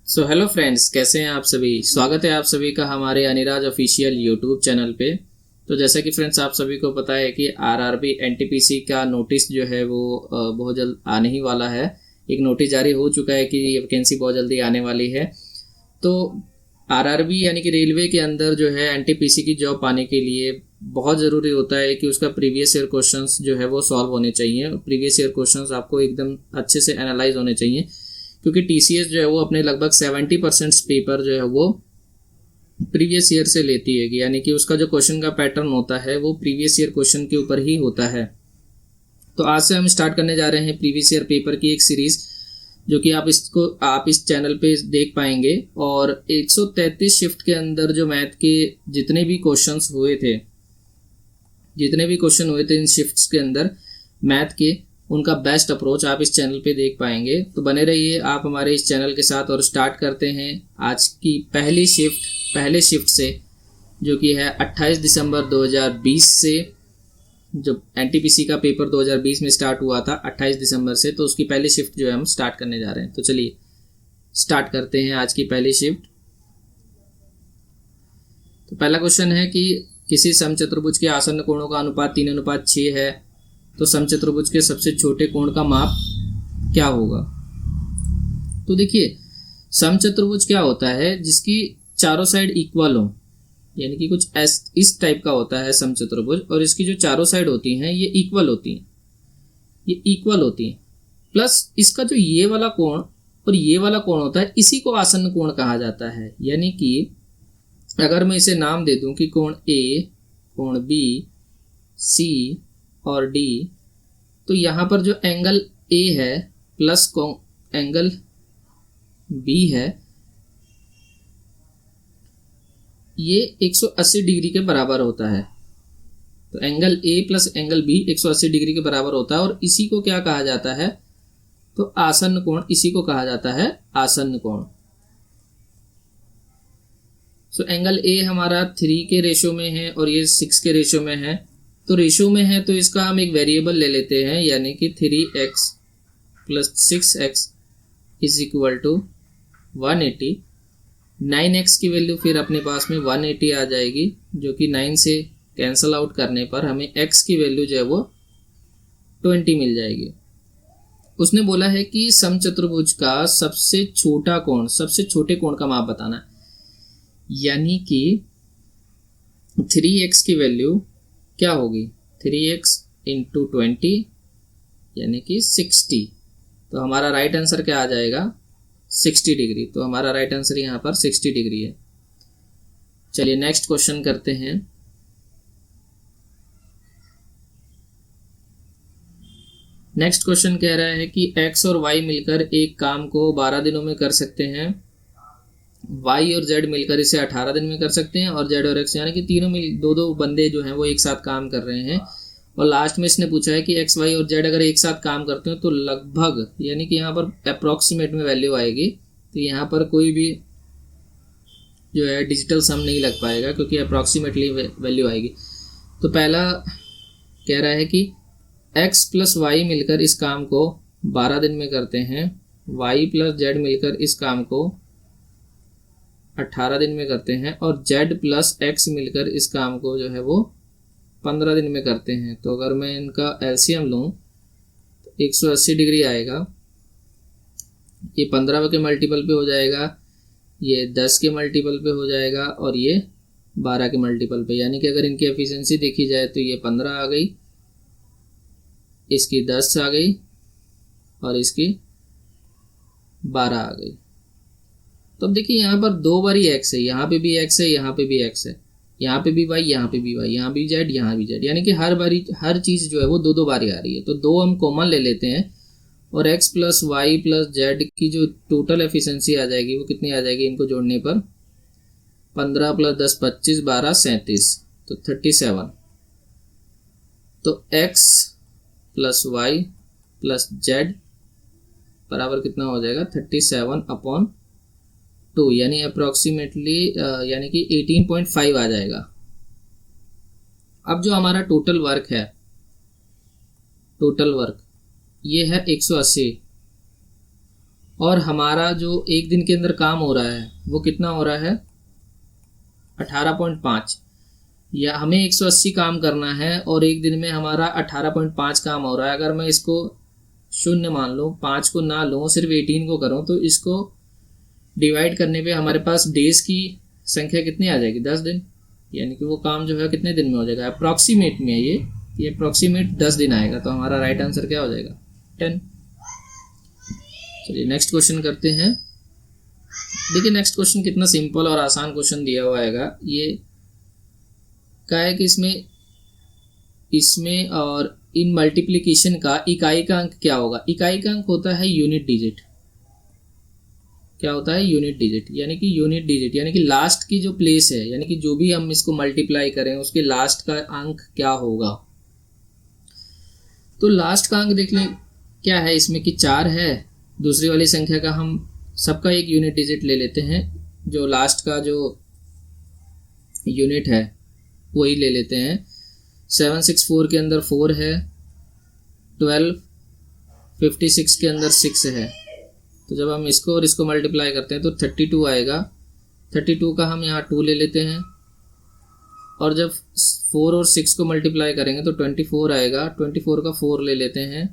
So hello friends, कैसे हैं आप सभी। स्वागत है आप सभी का हमारे अनिराज ऑफिशियल यूट्यूब चैनल पे। तो जैसा कि फ्रेंड्स आप सभी को पता है कि आरआरबी एनटीपीसी का नोटिस जो है वो बहुत जल्द आने ही वाला है। एक नोटिस जारी हो चुका है कि ये वैकेंसी बहुत जल्दी आने वाली है। तो आरआरबी यानी कि रेलवे के अंदर जो है एनटीपीसी की जॉब पाने के लिए बहुत ज़रूरी होता है कि उसका प्रीवियस ईयर क्वेश्चंस जो है वो सॉल्व होने चाहिए। प्रीवियस ईयर क्वेश्चंस आपको एकदम अच्छे से एनालाइज होने चाहिए, क्योंकि टीसीएस जो है वो अपने लगभग 70% पेपर जो है वो प्रीवियस ईयर से लेती है, यानी कि उसका जो क्वेश्चन का पैटर्न होता है वो प्रीवियस ईयर क्वेश्चन के ऊपर ही होता है। तो आज से हम स्टार्ट करने जा रहे हैं प्रीवियस ईयर पेपर की एक सीरीज़, जो कि आप इस चैनल पे देख पाएंगे। और 133 शिफ्ट के अंदर जो मैथ के जितने भी क्वेश्चन हुए थे इन शिफ्ट्स के अंदर मैथ के, उनका बेस्ट अप्रोच आप इस चैनल पे देख पाएंगे। तो बने रहिए आप हमारे इस चैनल के साथ। और स्टार्ट करते हैं आज की पहले शिफ्ट से, जो कि है 28 दिसंबर 2020 से। जो एनटीपीसी का पेपर 2020 में स्टार्ट हुआ था 28 दिसंबर से, तो उसकी पहली शिफ्ट जो है हम स्टार्ट करने जा रहे हैं। तो चलिए स्टार्ट करते हैं आज की पहली शिफ्ट। तो पहला क्वेश्चन है कि किसी समचतुर्भुज के आसन्न कोणों का अनुपात 3:6 है, तो समचतुर्भुज के सबसे छोटे कोण का माप क्या होगा। तो देखिए, समचतुर्भुज क्या होता है, जिसकी चारों साइड इक्वल हो, यानी कि कुछ इस टाइप का होता है समचतुर्भुज। और इसकी जो चारों साइड होती हैं ये इक्वल होती हैं, प्लस इसका जो ये वाला कोण और ये वाला कोण होता है, इसी को आसन्न कोण कहा जाता है। यानी कि अगर मैं इसे नाम दे दूं कि कोण ए, कोण बी, सी और डी, तो यहाँ पर जो एंगल ए है प्लस एंगल बी है, ये 180 डिग्री के बराबर होता है। तो angle A plus angle B 180 degree के बराबर होता है। और इसी को क्या कहा जाता है, तो आसन्न कोण, इसी को कहा जाता है आसन्न कोण। सो एंगल ए हमारा 3 के रेशो में है और ये 6 के रेशो में है। तो रेशो में है तो इसका हम एक वेरिएबल ले लेते हैं, यानी कि 3x plus 6x is equal to 180। 9x की वैल्यू फिर अपने पास में 180 आ जाएगी, जो कि 9 से कैंसल आउट करने पर हमें x की वैल्यू जो है वो 20 मिल जाएगी। उसने बोला है कि समचतुर्भुज का सबसे छोटे कोण का माप बताना है, यानी कि 3x की वैल्यू क्या होगी, 3x इंटू 20 यानी कि 60। तो हमारा राइट आंसर क्या आ जाएगा, 60 डिग्री। तो हमारा राइट आंसर यहाँ पर 60 डिग्री है। चलिए नेक्स्ट क्वेश्चन करते हैं। नेक्स्ट क्वेश्चन कह रहा है कि x और y मिलकर एक काम को 12 दिनों में कर सकते हैं, y और z मिलकर इसे 18 दिन में कर सकते हैं, और z और x यानी कि तीनों मिल दो बंदे जो हैं वो एक साथ काम कर रहे हैं। और लास्ट में इसने पूछा है कि x, y और z अगर एक साथ काम करते हैं तो लगभग, यानी कि यहाँ पर अप्रॉक्सीमेट में वैल्यू आएगी। तो यहाँ पर कोई भी जो है डिजिटल सम नहीं लग पाएगा, क्योंकि अप्रॉक्सीमेटली वैल्यू आएगी। तो पहला कह रहा है कि x प्लस वाई मिलकर इस काम को 12 दिन में करते हैं, y प्लस z मिलकर इस काम को 18 दिन में करते हैं, और z प्लस x मिलकर इस काम को जो है वो 15 दिन में करते हैं। तो अगर मैं इनका एलसीएम लूँ तो 180 डिग्री आएगा, ये 15 के मल्टीपल पे हो जाएगा, ये 10 के मल्टीपल पे हो जाएगा, और ये 12 के मल्टीपल पे। यानी कि अगर इनकी एफिशिएंसी देखी जाए तो ये 15 आ गई, इसकी 10 आ गई, और इसकी 12 आ गई। तो अब देखिए यहाँ पर 2 बारी x है, यहाँ पे भी x है, यहाँ पे भी x है, यहाँ पे भी y, यहाँ पे भी y, यहाँ भी z, यहाँ भी z, यानी कि हर चीज़ जो है वो 2 बारी आ रही है। तो 2 हम कॉमन ले लेते हैं, और x plus Y plus z की जो टोटल एफिशिएंसी आ जाएगी वो कितनी आ जाएगी, इनको जोड़ने पर 15 प्लस 10 25, 12 37, तो 37। तो x plus Y plus z बराबर कितना हो जाएगा, 37/2, यानी अप्रॉक्सीमेटली यानी कि 18.5 आ जाएगा। अब जो हमारा टोटल वर्क ये है 180, और हमारा जो एक दिन के अंदर काम हो रहा है वो कितना हो रहा है 18.5, या हमें 180 काम करना है और एक दिन में हमारा 18.5 काम हो रहा है। अगर मैं इसको शून्य मान लूँ, 5 को ना लूँ, सिर्फ 18 को करूँ, तो इसको डिवाइड करने पे हमारे पास डेज की संख्या कितनी आ जाएगी 10 दिन, यानी कि वो काम जो है कितने दिन में हो जाएगा। अप्रॉक्सीमेट में ये अप्रॉक्सीमेट 10 दिन आएगा, तो हमारा राइट आंसर क्या हो जाएगा 10। चलिए नेक्स्ट क्वेश्चन करते हैं। देखिए नेक्स्ट क्वेश्चन कितना सिंपल और आसान क्वेश्चन दिया हुआ है। ये क्या है कि इसमें और इन मल्टीप्लिकेशन का इकाई का अंक क्या होगा। इकाई का अंक होता है यूनिट डिजिट। क्या होता है यूनिट डिजिट, यानी कि यूनिट डिजिट यानी कि लास्ट की जो प्लेस है, यानी कि जो भी हम इसको मल्टीप्लाई करें उसके लास्ट का अंक क्या होगा। तो लास्ट का अंक देख लें क्या है इसमें कि 4 है। दूसरी वाली संख्या का हम सबका एक यूनिट डिजिट ले लेते हैं, जो लास्ट का जो यूनिट है वही ले लेते हैं। 764 के अंदर 4 है, 12, 56 के अंदर 6 है। तो जब हम इसको और इसको मल्टीप्लाई करते हैं तो 32 आएगा। 32 का हम यहाँ 2 ले लेते हैं, और जब 4 और 6 को मल्टीप्लाई करेंगे तो 24 आएगा। 24 का 4 ले लेते हैं,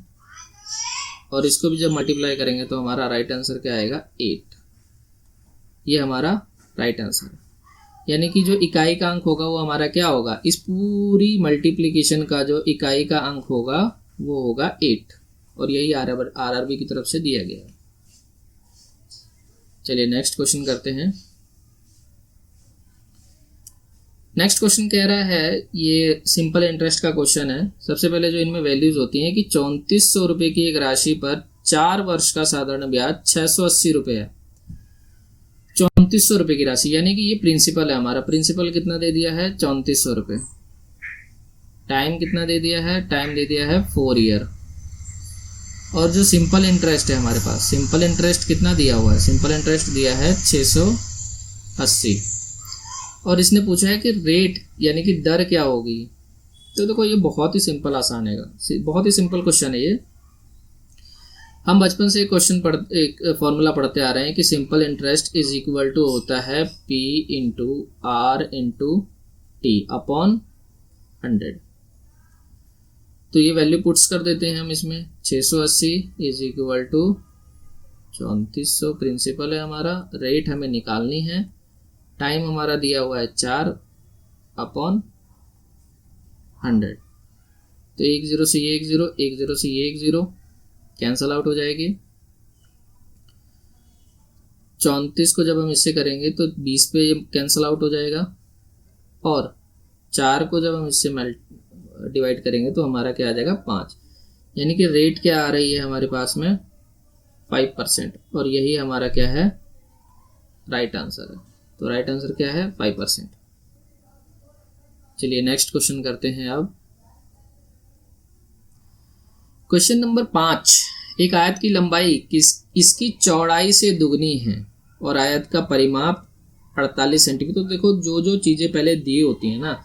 और इसको भी जब मल्टीप्लाई करेंगे तो हमारा राइट आंसर क्या आएगा 8। ये हमारा राइट आंसर है। यानी कि जो इकाई का अंक होगा वो हमारा क्या होगा, इस पूरी मल्टीप्लिकेशन का जो इकाई का अंक होगा वो होगा 8, और यही आरआरबी की तरफ से दिया गया है। चलिए नेक्स्ट क्वेश्चन करते हैं। नेक्स्ट क्वेश्चन कह रहा है, ये सिंपल इंटरेस्ट का क्वेश्चन है। सबसे पहले जो इनमें वैल्यूज होती हैं कि 3400 रुपये की एक राशि पर 4 वर्ष का साधारण ब्याज 680 रुपये है। 3400 रुपये की राशि, यानी कि ये प्रिंसिपल है हमारा। प्रिंसिपल कितना दे दिया है 3400 रुपये। टाइम कितना दे दिया है, टाइम दे दिया है 4 ईयर। और जो सिंपल इंटरेस्ट है हमारे पास, सिंपल इंटरेस्ट कितना दिया हुआ है, सिंपल इंटरेस्ट दिया है 680। और इसने पूछा है कि रेट यानी कि दर क्या होगी। तो देखो ये बहुत ही सिंपल आसान है, बहुत ही सिंपल क्वेश्चन है ये। हम बचपन से एक फॉर्मूला पढ़ते आ रहे हैं कि simple interest is equal to होता है P into R into T upon 100। तो ये वैल्यू पुट्स कर देते हैं हम इसमें। 680 इज इक्वल टू 3400 प्रिंसिपल है हमारा, रेट हमें निकालनी है, टाइम हमारा दिया हुआ है 4 अपॉन 100। तो 10 से ये 10, 10 से ये 10 कैंसल आउट हो जाएगी। 34 को जब हम इससे करेंगे तो 20 पे ये कैंसल आउट हो जाएगा, और 4 को जब हम इससे डिवाइड करेंगे तो हमारा क्या आ जाएगा 5। यानी कि रेट क्या आ रही है हमारे पास में 5%, और यही हमारा क्या है राइट आंसर है। तो राइट आंसर क्या है 5%। चलिए नेक्स्ट क्वेश्चन करते हैं अब। क्वेश्चन नंबर 5, एक आयत की लंबाई इसकी चौड़ाई से दुगनी है और आयत का परिमाप 48 सेंटीमीटर। तो देखो जो जो चीज़ें पहले दी होती हैं ना,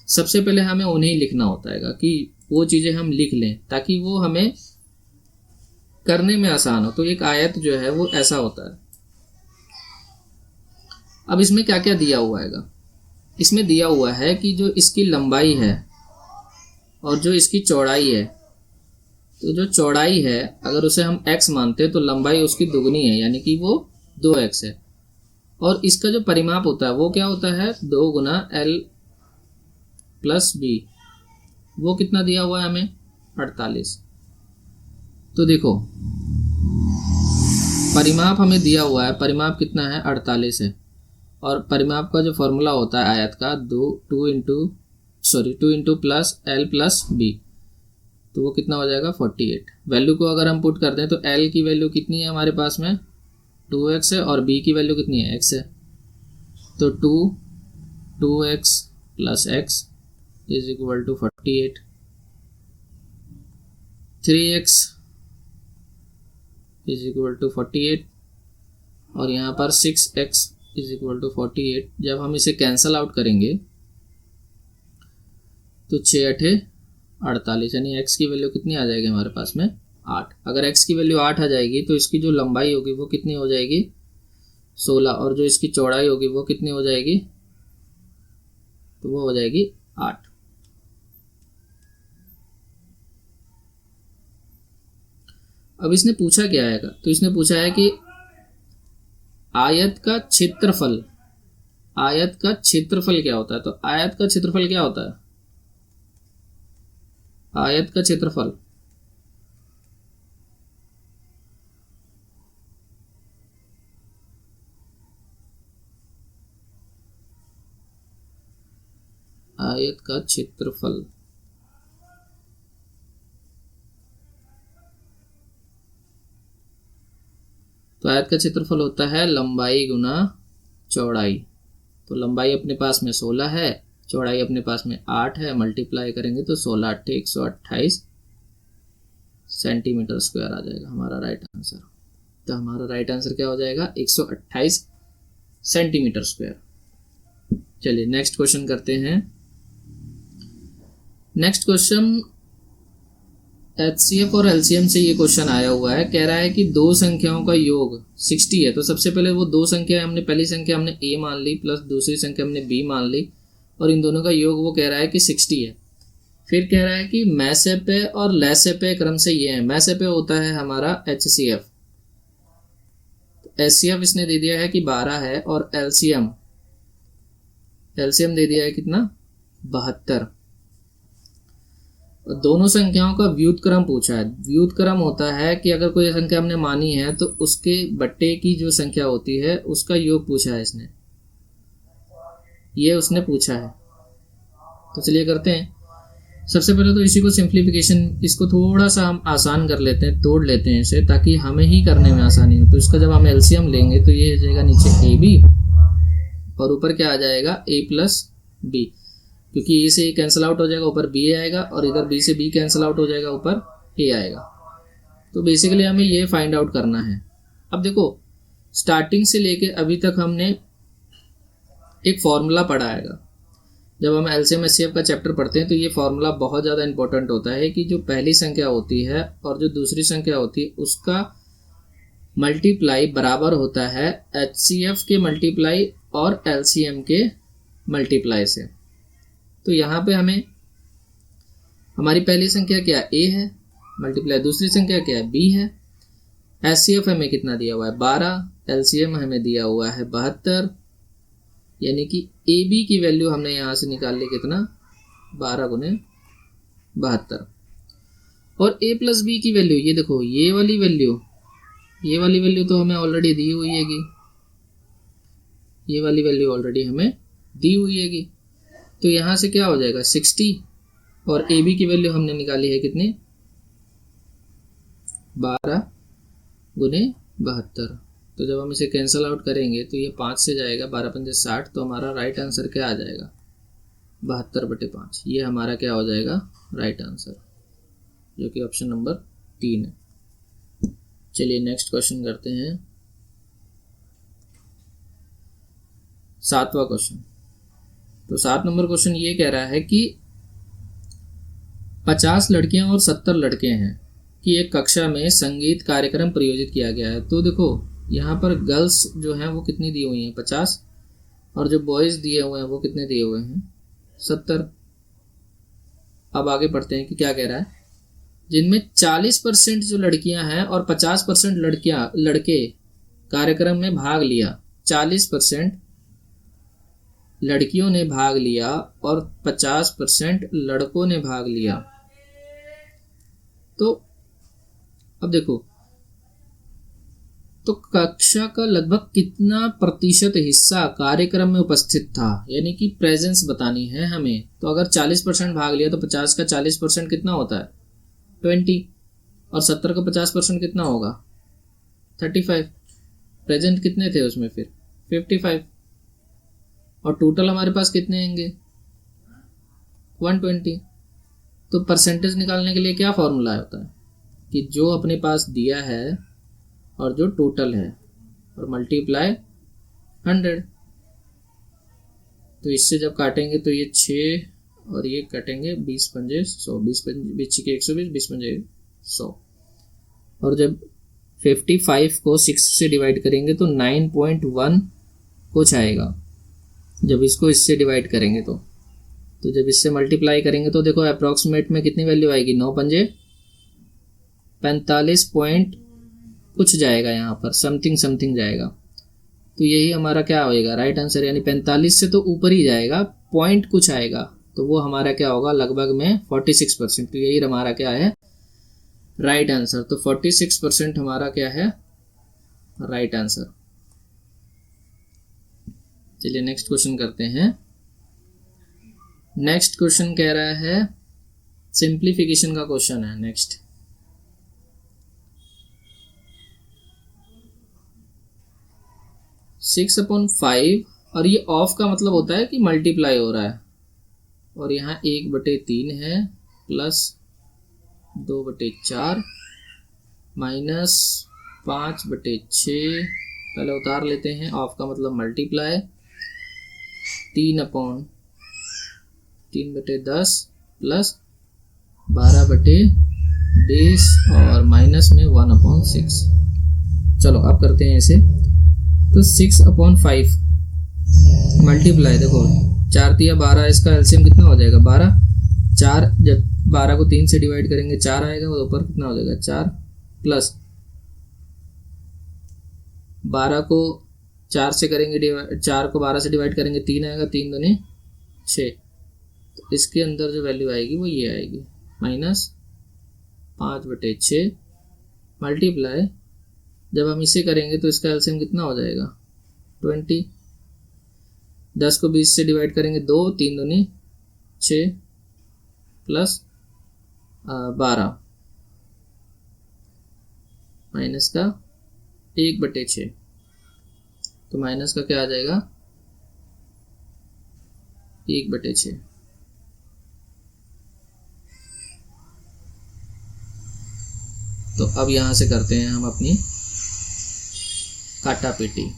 सबसे पहले हमें उन्हें लिखना होता है कि वो चीज़ें हम लिख लें ताकि वो हमें करने में आसान हो। तो एक आयत जो है वो ऐसा होता है। अब इसमें क्या क्या दिया हुआ है, इसमें दिया हुआ है कि जो इसकी लंबाई है और जो इसकी चौड़ाई है, तो जो चौड़ाई है अगर उसे हम x मानते हैं तो लंबाई उसकी दुगनी है, यानी कि वो 2x है। और इसका जो परिमाप होता है वो क्या होता है 2 गुना L प्लस B। वो कितना दिया हुआ है हमें 48। तो देखो परिमाप हमें दिया हुआ है, परिमाप कितना है 48 है, और परिमाप का जो फॉर्मूला होता है आयत का 2 into plus L plus B, तो वो कितना हो जाएगा 48। वैल्यू को अगर हम पुट कर दें तो L की वैल्यू कितनी है हमारे पास में 2x है, और B की वैल्यू कितनी है x है। तो 2x plus x is equal to 48। 3x is equal to 48, और यहाँ पर 6x इज इक्वल टू 48। जब हम इसे कैंसल आउट करेंगे तो 6 8 48, यानी x की वैल्यू कितनी आ जाएगी हमारे पास में 8। अगर x की वैल्यू 8 आ जाएगी तो इसकी जो लंबाई होगी वो कितनी हो जाएगी 16, और जो इसकी चौड़ाई होगी वो कितनी हो जाएगी, तो वो हो जाएगी 8। अब इसने पूछा क्या है, तो इसने पूछा है कि आयत का क्षेत्रफल, आयत का क्षेत्रफल क्या होता है। तो आयत का क्षेत्रफल क्या होता है, आयत का क्षेत्रफल आयत का क्षेत्रफल तो आयत का क्षेत्रफल होता है लंबाई गुना चौड़ाई। तो लंबाई अपने पास में 16 है, चौड़ाई अपने पास में 8 है, मल्टीप्लाई करेंगे तो 16 8 128 सेंटीमीटर स्क्वायर आ जाएगा हमारा राइट आंसर। तो हमारा राइट आंसर क्या हो जाएगा 128 सेंटीमीटर स्क्वायर। चलिए नेक्स्ट क्वेश्चन करते हैं। नेक्स्ट क्वेश्चन HCF और LCM से ये क्वेश्चन आया हुआ है। कह रहा है कि दो संख्याओं का योग 60 है। तो सबसे पहले वो दो संख्या हमने, पहली संख्या हमने A मान ली प्लस दूसरी संख्या हमने B मान ली, और इन दोनों का योग वो कह रहा है कि 60 है। फिर कह रहा है कि मैसेपे और लैसेपे क्रम से ये है। मैसेपे होता है हमारा HCF, HCF इसने दे दिया है कि 12 है, और LCM दे दिया है कितना 72। दोनों संख्याओं का व्युत्क्रम पूछा है। व्युत्क्रम होता है कि अगर कोई संख्या हमने मानी है तो उसके बट्टे की जो संख्या होती है उसका योग पूछा है इसने, ये उसने पूछा है। तो चलिए करते हैं। सबसे पहले तो इसी को सिंप्लीफिकेशन, इसको थोड़ा सा हम आसान कर लेते हैं, तोड़ लेते हैं इसे, ताकि हमें ही करने में आसानी हो। तो इसका जब हम एलसीएम लेंगे तो ये हो जाएगा नीचे AB और ऊपर क्या आ जाएगा A प्लस B, क्योंकि ए से ए कैंसिल आउट हो जाएगा, ऊपर बी आएगा, और इधर बी से बी कैंसिल आउट हो जाएगा, ऊपर ए आएगा। तो बेसिकली हमें ये फाइंड आउट करना है। अब देखो स्टार्टिंग से लेके अभी तक हमने एक फॉर्मूला पढ़ा आएगा। जब हम एलसीएम एचसीएफ का चैप्टर पढ़ते हैं तो ये फॉर्मूला बहुत ज़्यादा इंपॉर्टेंट होता है कि जो पहली संख्या होती है और जो दूसरी संख्या होती है उसका मल्टीप्लाई बराबर होता है एचसीएफ के मल्टीप्लाई और एलसीएम के मल्टीप्लाई से। तो यहाँ पे हमें हमारी पहली संख्या क्या ए है, मल्टीप्लाई दूसरी संख्या क्या है B है, एचसीएफ हमें कितना दिया हुआ है 12, एलसीएम हमें दिया हुआ है 72, यानी कि AB की वैल्यू हमने यहाँ से निकाल ली कितना 12 गुने 72, और A प्लस B की वैल्यू ये देखो, ये वाली वैल्यू तो हमें ऑलरेडी दी हुई हैगी, ये वाली वैल्यू ऑलरेडी हमें दी हुई हैगी। तो यहाँ से क्या हो जाएगा 60, और AB की वैल्यू हमने निकाली है कितनी 12 गुने 72। तो जब हम इसे कैंसिल आउट करेंगे तो ये 5 से जाएगा, 12 पंजे 60। तो हमारा राइट आंसर क्या आ जाएगा 72/5। ये हमारा क्या हो जाएगा राइट आंसर, जो कि ऑप्शन नंबर 3 है। चलिए नेक्स्ट क्वेश्चन करते हैं। 7वां क्वेश्चन। तो 7 नंबर क्वेश्चन ये कह रहा है कि 50 लड़कियां और 70 लड़के हैं कि एक कक्षा में संगीत कार्यक्रम प्रयोजित किया गया है। तो देखो यहाँ पर गर्ल्स जो हैं वो कितनी दी हुई हैं 50, और जो बॉयज़ दिए हुए हैं वो कितने दिए हुए हैं 70। अब आगे पढ़ते हैं कि क्या कह रहा है। जिनमें 40% जो लड़कियां हैं और 50% लड़के कार्यक्रम में भाग लिया। 40% लड़कियों ने भाग लिया और 50% लड़कों ने भाग लिया। तो अब देखो, तो कक्षा का लगभग कितना प्रतिशत हिस्सा कार्यक्रम में उपस्थित था, यानी कि प्रेजेंस बतानी है हमें। तो अगर 40% भाग लिया तो 50 का 40% कितना होता है 20, और 70 का 50% कितना होगा 35। प्रेजेंट कितने थे उसमें फिर 55, और टोटल हमारे पास कितने आएंगे 120। तो परसेंटेज निकालने के लिए क्या फॉर्मूला होता है कि जो अपने पास दिया है और जो टोटल है और मल्टीप्लाई 100। तो इससे जब काटेंगे तो ये 6 और ये काटेंगे 20 पंजे 100, 20 पंजे 120, 20 पंजे 100। और जब 55 को 6 से डिवाइड करेंगे तो 9.1 कुछ आएगा। जब इसको इससे डिवाइड करेंगे तो जब इससे मल्टीप्लाई करेंगे तो देखो अप्रॉक्सीमेट में कितनी वैल्यू आएगी, 9 पंजे 45 पॉइंट कुछ जाएगा, यहाँ पर समथिंग जाएगा। तो यही हमारा क्या होएगा राइट आंसर, यानी 45 से तो ऊपर ही जाएगा, पॉइंट कुछ आएगा, तो वो हमारा क्या होगा लगभग में 46%। तो यही हमारा क्या है राइट आंसर। तो 46% हमारा क्या है राइट आंसर। चलिए नेक्स्ट क्वेश्चन करते हैं। नेक्स्ट क्वेश्चन कह रहा है सिंप्लीफिकेशन का क्वेश्चन है नेक्स्ट। सिक्स अपॉन 5 और ये ऑफ का मतलब होता है कि मल्टीप्लाई हो रहा है, और यहाँ 1/3 है प्लस 2/4 माइनस 5/6, पहले उतार लेते हैं, ऑफ का मतलब मल्टीप्लाई, 3/10 प्लस 12/20 और माइनस में 1/6। चलो अब करते हैं इसे। तो 6/5 मल्टीप्लाई, देखो 4 तिया 12, इसका एलसीएम कितना हो जाएगा 12। 4 जब 12 को 3 से डिवाइड करेंगे 4 आएगा, वो ऊपर कितना हो जाएगा 4 प्लस 12 को 4 से करेंगे 4 को 12 से डिवाइड करेंगे 3 आएगा, 3 दूनी 6। तो इसके अंदर जो वैल्यू आएगी वो ये आएगी माइनस 5/6 मल्टीप्लाई, जब हम इसे करेंगे तो इसका एलसीएम कितना हो जाएगा 20। 10 को 20 से डिवाइड करेंगे 2, 3 दूनी 6 प्लस 12 माइनस का 1/6, तो माइनस का क्या आ जाएगा 1/6। तो अब यहां से करते हैं हम अपनी काटा पीटी।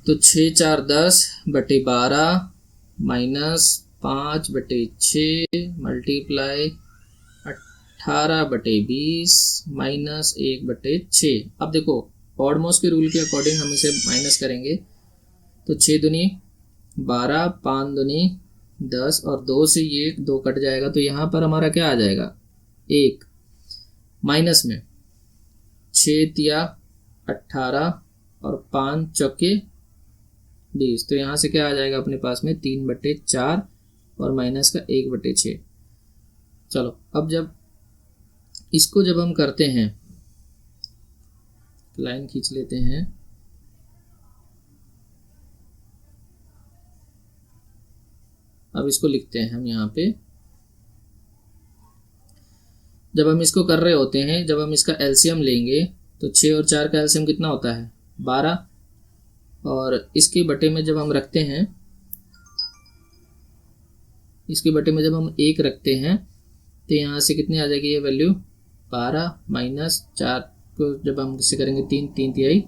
तो 6 4 10/12 माइनस 5/6 मल्टीप्लाई 18/20 माइनस 1/6। अब देखो ऑडमोस के रूल के अकॉर्डिंग हम इसे माइनस करेंगे, तो 6 दूनी 12, 5 दूनी 10 और 2 से ये 2 कट जाएगा, तो यहाँ पर हमारा क्या आ जाएगा 1 माइनस में 6 तिया 18 और 5 चौके 20, तो यहाँ से क्या आ जाएगा अपने पास में 3/4 और माइनस का 1/6। चलो अब जब इसको जब हम करते हैं, लाइन खींच लेते हैं, अब इसको लिखते हैं हम यहाँ पे। जब हम इसको कर रहे होते हैं, जब हम इसका एलसीएम लेंगे तो 6 और 4 का एलसीएम कितना होता है 12, और इसके बटे में जब हम रखते हैं, इसके बटे में जब हम 1 रखते हैं तो यहाँ से कितनी आ जाएगी ये वैल्यू 12 माइनस 4 को जब हम इससे करेंगे 3 3 तिहाई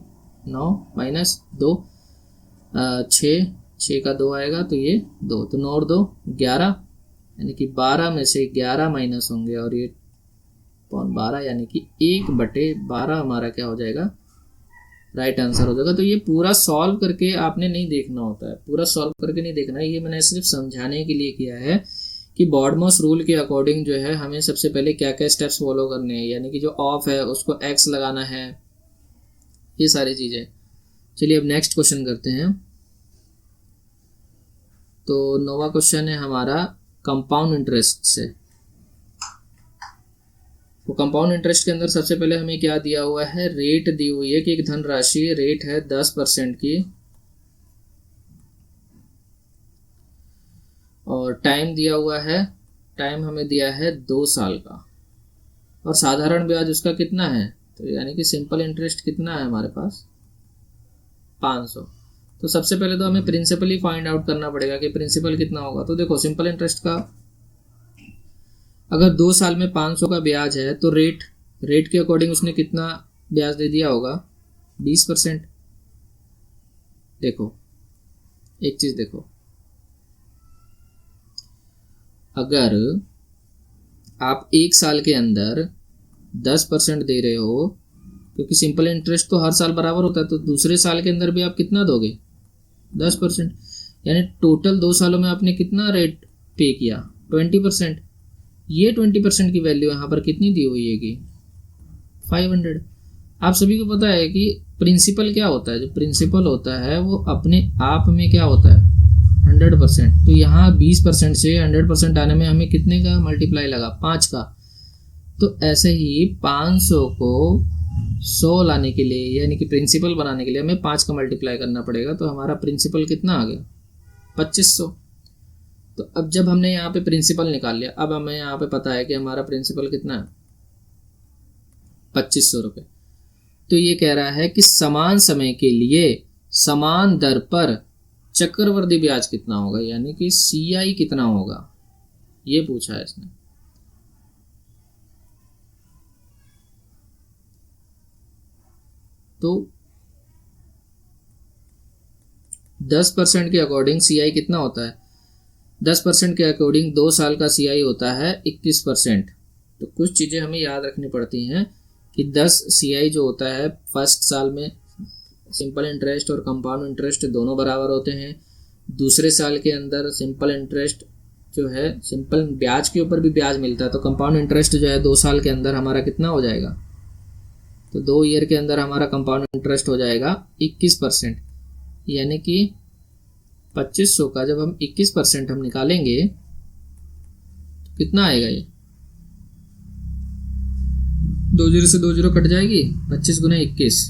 9 माइनस 2 6 का 2 आएगा, तो ये 2, तो 9 और 2 11, यानी कि 12 में से 11 माइनस होंगे और ये 12 यानी कि 1/12 हमारा क्या हो जाएगा राइट आंसर हो जाएगा। तो ये पूरा सॉल्व करके आपने नहीं देखना होता है, पूरा सॉल्व करके नहीं देखना है, ये मैंने सिर्फ समझाने के लिए किया है कि बॉडमॉस रूल के अकॉर्डिंग जो है हमें सबसे पहले क्या क्या स्टेप्स फॉलो करने हैं, यानी कि जो ऑफ है उसको एक्स लगाना है, ये सारी चीज़ें। चलिए अब नेक्स्ट क्वेश्चन करते हैं। तो 9वां क्वेश्चन है हमारा कंपाउंड इंटरेस्ट से। तो कंपाउंड इंटरेस्ट के अंदर सबसे पहले हमें क्या दिया हुआ है, रेट दी हुई है कि एक धनराशि रेट है 10% की, और टाइम दिया हुआ है, टाइम हमें दिया है 2 साल का, और साधारण ब्याज उसका कितना है, तो यानी कि सिंपल इंटरेस्ट कितना है हमारे पास 500। तो सबसे पहले तो हमें प्रिंसिपल ही फाइंड आउट करना पड़ेगा कि प्रिंसिपल कितना होगा। तो देखो सिंपल इंटरेस्ट का अगर 2 साल में 500 का ब्याज है तो रेट के अकॉर्डिंग उसने कितना ब्याज दे दिया होगा 20%। देखो एक चीज देखो, अगर आप 1 साल के अंदर 10% दे रहे हो, क्योंकि सिंपल इंटरेस्ट तो हर साल बराबर होता है, तो दूसरे साल के अंदर भी आप कितना दोगे? 10%। यानी टोटल 2 सालों में आपने कितना रेट पे किया? 20%। ये 20% की वैल्यू यहाँ पर कितनी दी हुई है कि 500। आप सभी को पता है कि प्रिंसिपल क्या होता है? जो प्रिंसिपल होता है वो अपने आप में क्या होता है? 100%। तो यहाँ 20% से 100% आने में हमें कितने का मल्टीप्लाई लगा? 5 का। तो ऐसे ही 500 को 100 लाने के लिए, यानी कि प्रिंसिपल बनाने के लिए हमें 5 का मल्टीप्लाई करना पड़ेगा। तो हमारा प्रिंसिपल कितना आ गया? 2500। तो अब जब हमने यहाँ पे प्रिंसिपल निकाल लिया, अब हमें यहाँ पे पता है कि हमारा प्रिंसिपल कितना है? 2500 रुपये। तो ये कह रहा है कि समान समय के लिए समान दर पर चक्रवृद्धि ब्याज कितना होगा, यानी कि CI कितना होगा, ये पूछा है इसने। तो 10% के अकॉर्डिंग CI कितना होता है? 10% के अकॉर्डिंग 2 साल का CI होता है 21%। तो कुछ चीज़ें हमें याद रखनी पड़ती हैं कि 10 CI जो होता है फर्स्ट साल में सिंपल इंटरेस्ट और कंपाउंड इंटरेस्ट दोनों बराबर होते हैं। दूसरे साल के अंदर सिंपल इंटरेस्ट जो है, सिंपल ब्याज के ऊपर भी ब्याज मिलता है, तो कंपाउंड इंटरेस्ट जो है 2 साल के अंदर हमारा कितना हो जाएगा? तो 2 ईयर के अंदर हमारा कंपाउंड इंटरेस्ट हो जाएगा 21%। यानी कि 2500 का जब हम 21% हम निकालेंगे तो कितना आएगा? ये 2 जीरो से 2 जीरो कट जाएगी। 25 गुने 21,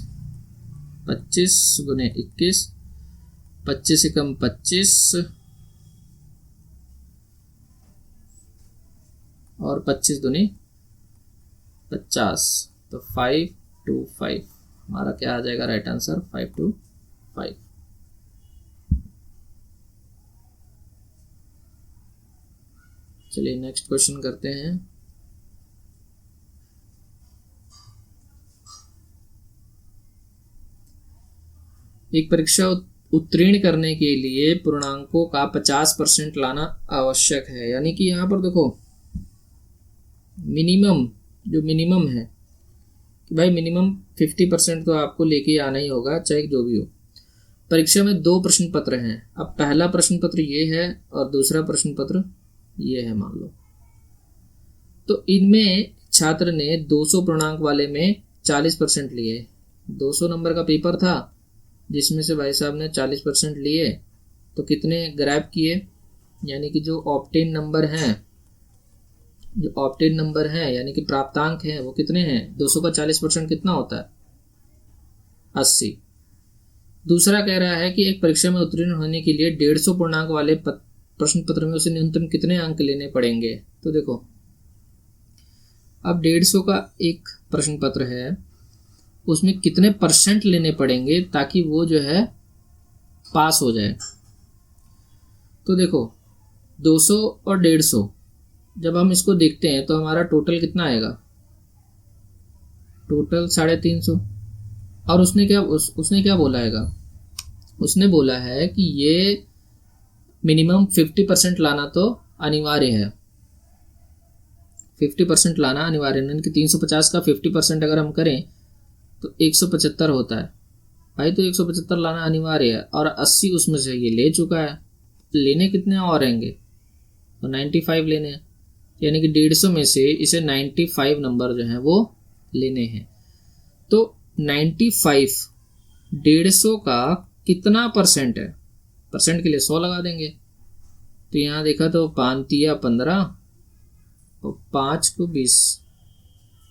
25 गुने 21, 25 से कम 25 और 25 दुनी 50, तो 525 हमारा क्या आ जाएगा? Right answer 525। चलिए नेक्स्ट क्वेश्चन करते हैं। एक परीक्षा उत्तीर्ण करने के लिए पूर्णांकों का 50% लाना आवश्यक है। यानी कि यहाँ पर देखो मिनिमम, जो मिनिमम है कि भाई मिनिमम 50% तो आपको लेके आना ही होगा, चाहे जो भी हो। परीक्षा में 2 प्रश्न पत्र हैं। अब पहला प्रश्न पत्र ये है और दूसरा प्रश्न पत्र ये है मान लो। तो इनमें छात्र ने 200 पूर्णांक वाले में 40% लिए। 200 नंबर का पेपर था जिसमें से भाई साहब ने 40% लिए, तो कितने ग्रैब किए? यानी कि जो ऑप्टेन नंबर हैं, जो ऑप्टेन नंबर हैं यानी कि प्राप्तांक हैं, वो कितने हैं? 200 का 40% कितना होता है? 80। दूसरा कह रहा है कि एक परीक्षा में उत्तीर्ण होने के लिए 150 पूर्णांक वाले प्रश्न पत्र में उसे न्यूनतम कितने अंक लेने पड़ेंगे? तो देखो अब 150 का एक प्रश्न पत्र है, उसमें कितने % लेने पड़ेंगे ताकि वो जो है पास हो जाए? तो देखो 200 और 150 जब हम इसको देखते हैं तो हमारा टोटल कितना आएगा? टोटल 350। और उसने क्या बोला हैगा? उसने बोला है कि ये मिनिमम 50% लाना तो अनिवार्य है। 50% लाना अनिवार्य है, यानी कि 350 का 50% अगर हम करें तो 175 होता है भाई। तो 175 लाना अनिवार्य है और 80 उसमें से ये ले चुका है। लेने कितने और रहेंगे? तो 95 लेने हैं। यानी कि 150 में से इसे 95 नंबर जो हैं वो लेने हैं। तो 95 150 का कितना % है? परसेंट के लिए 100 लगा देंगे। तो यहाँ देखा तो 5 तिया 15 और 5 को 20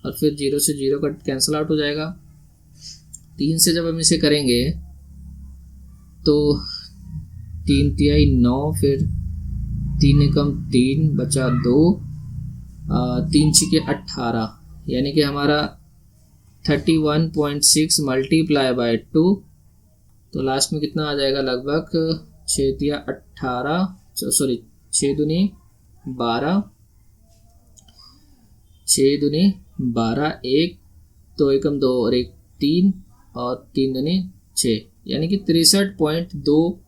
और फिर 0 से 0 का कैंसिल आउट हो जाएगा। 3 से जब हम इसे करेंगे तो 3 तिहाई 9, फिर 3 एकम 3 बचा 2, 3 छिके 18, यानी कि हमारा 31.6 मल्टीप्लाई बाय 2, तो लास्ट में कितना आ जाएगा? लगभग 6 तिया 18, सॉरी 6 दूनी 12, 6 दूनी 12, 1 2 एकम 2 और 1 3 और 3 दूनी 6, यानी कि 63.2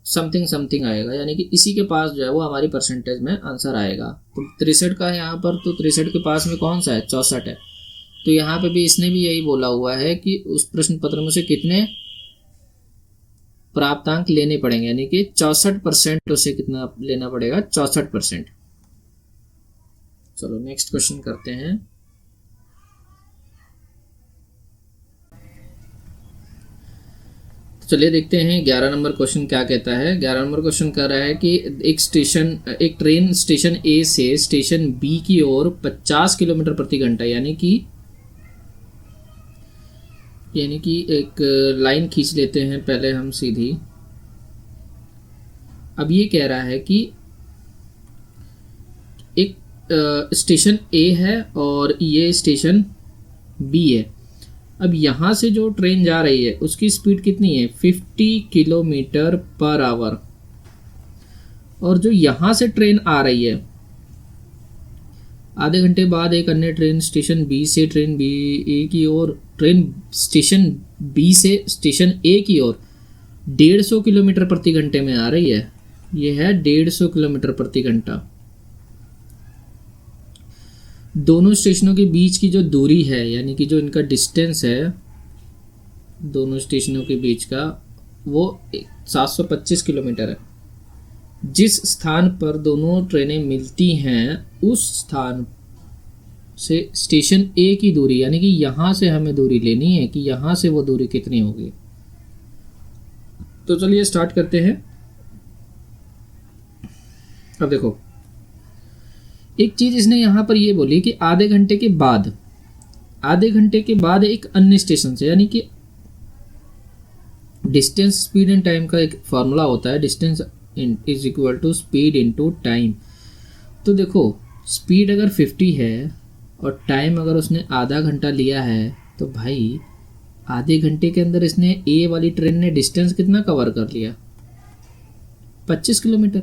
समथिंग समथिंग आएगा, यानी कि इसी के पास जो है वो हमारी परसेंटेज में आंसर आएगा। तो 63 का है यहाँ पर, तो 63 के पास में कौन सा है, 64 है। तो यहाँ पे भी इसने भी यही बोला हुआ है कि उस प्रश्न पत्र में से कितने प्राप्तांक लेने पड़ेंगे, यानी कि 64% उसे कितना लेना पड़ेगा, 64%। चलो नेक्स्ट क्वेश्चन करते हैं। चलिए देखते हैं 11 नंबर क्वेश्चन क्या कहता है। 11 नंबर क्वेश्चन कह रहा है कि एक ट्रेन स्टेशन ए से स्टेशन बी की ओर 50 किलोमीटर प्रति घंटा, यानी कि एक लाइन खींच लेते हैं पहले हम सीधी। अब ये कह रहा है कि एक स्टेशन ए है और ये स्टेशन बी है। अब यहाँ से जो ट्रेन जा रही है उसकी स्पीड कितनी है, 50 किलोमीटर पर आवर। और जो यहाँ से ट्रेन आ रही है, आधे घंटे बाद एक अन्य ट्रेन स्टेशन बी से ट्रेन बी ए की ओर, ट्रेन स्टेशन बी से स्टेशन ए की ओर 150 किलोमीटर प्रति घंटे में आ रही है। यह है 150 किलोमीटर प्रति घंटा। दोनों स्टेशनों के बीच की जो दूरी है, यानी कि जो इनका डिस्टेंस है दोनों स्टेशनों के बीच का, वो 725 किलोमीटर है। जिस स्थान पर दोनों ट्रेनें मिलती हैं उस स्थान से स्टेशन ए की दूरी, यानी कि यहाँ से हमें दूरी लेनी है कि यहाँ से वो दूरी कितनी होगी। तो चलिए स्टार्ट करते हैं। अब देखो, एक चीज इसने यहाँ पर ये बोली कि आधे घंटे के बाद एक अन्य स्टेशन से, यानी कि डिस्टेंस स्पीड एंड टाइम का एक फॉर्मूला होता है, distance is equal to speed into time. तो देखो, स्पीड अगर 50 है और टाइम अगर उसने आधा घंटा लिया है, तो भाई आधे घंटे के अंदर इसने ए वाली ट्रेन ने डिस्टेंस कितना कवर कर लिया, 25 किलोमीटर।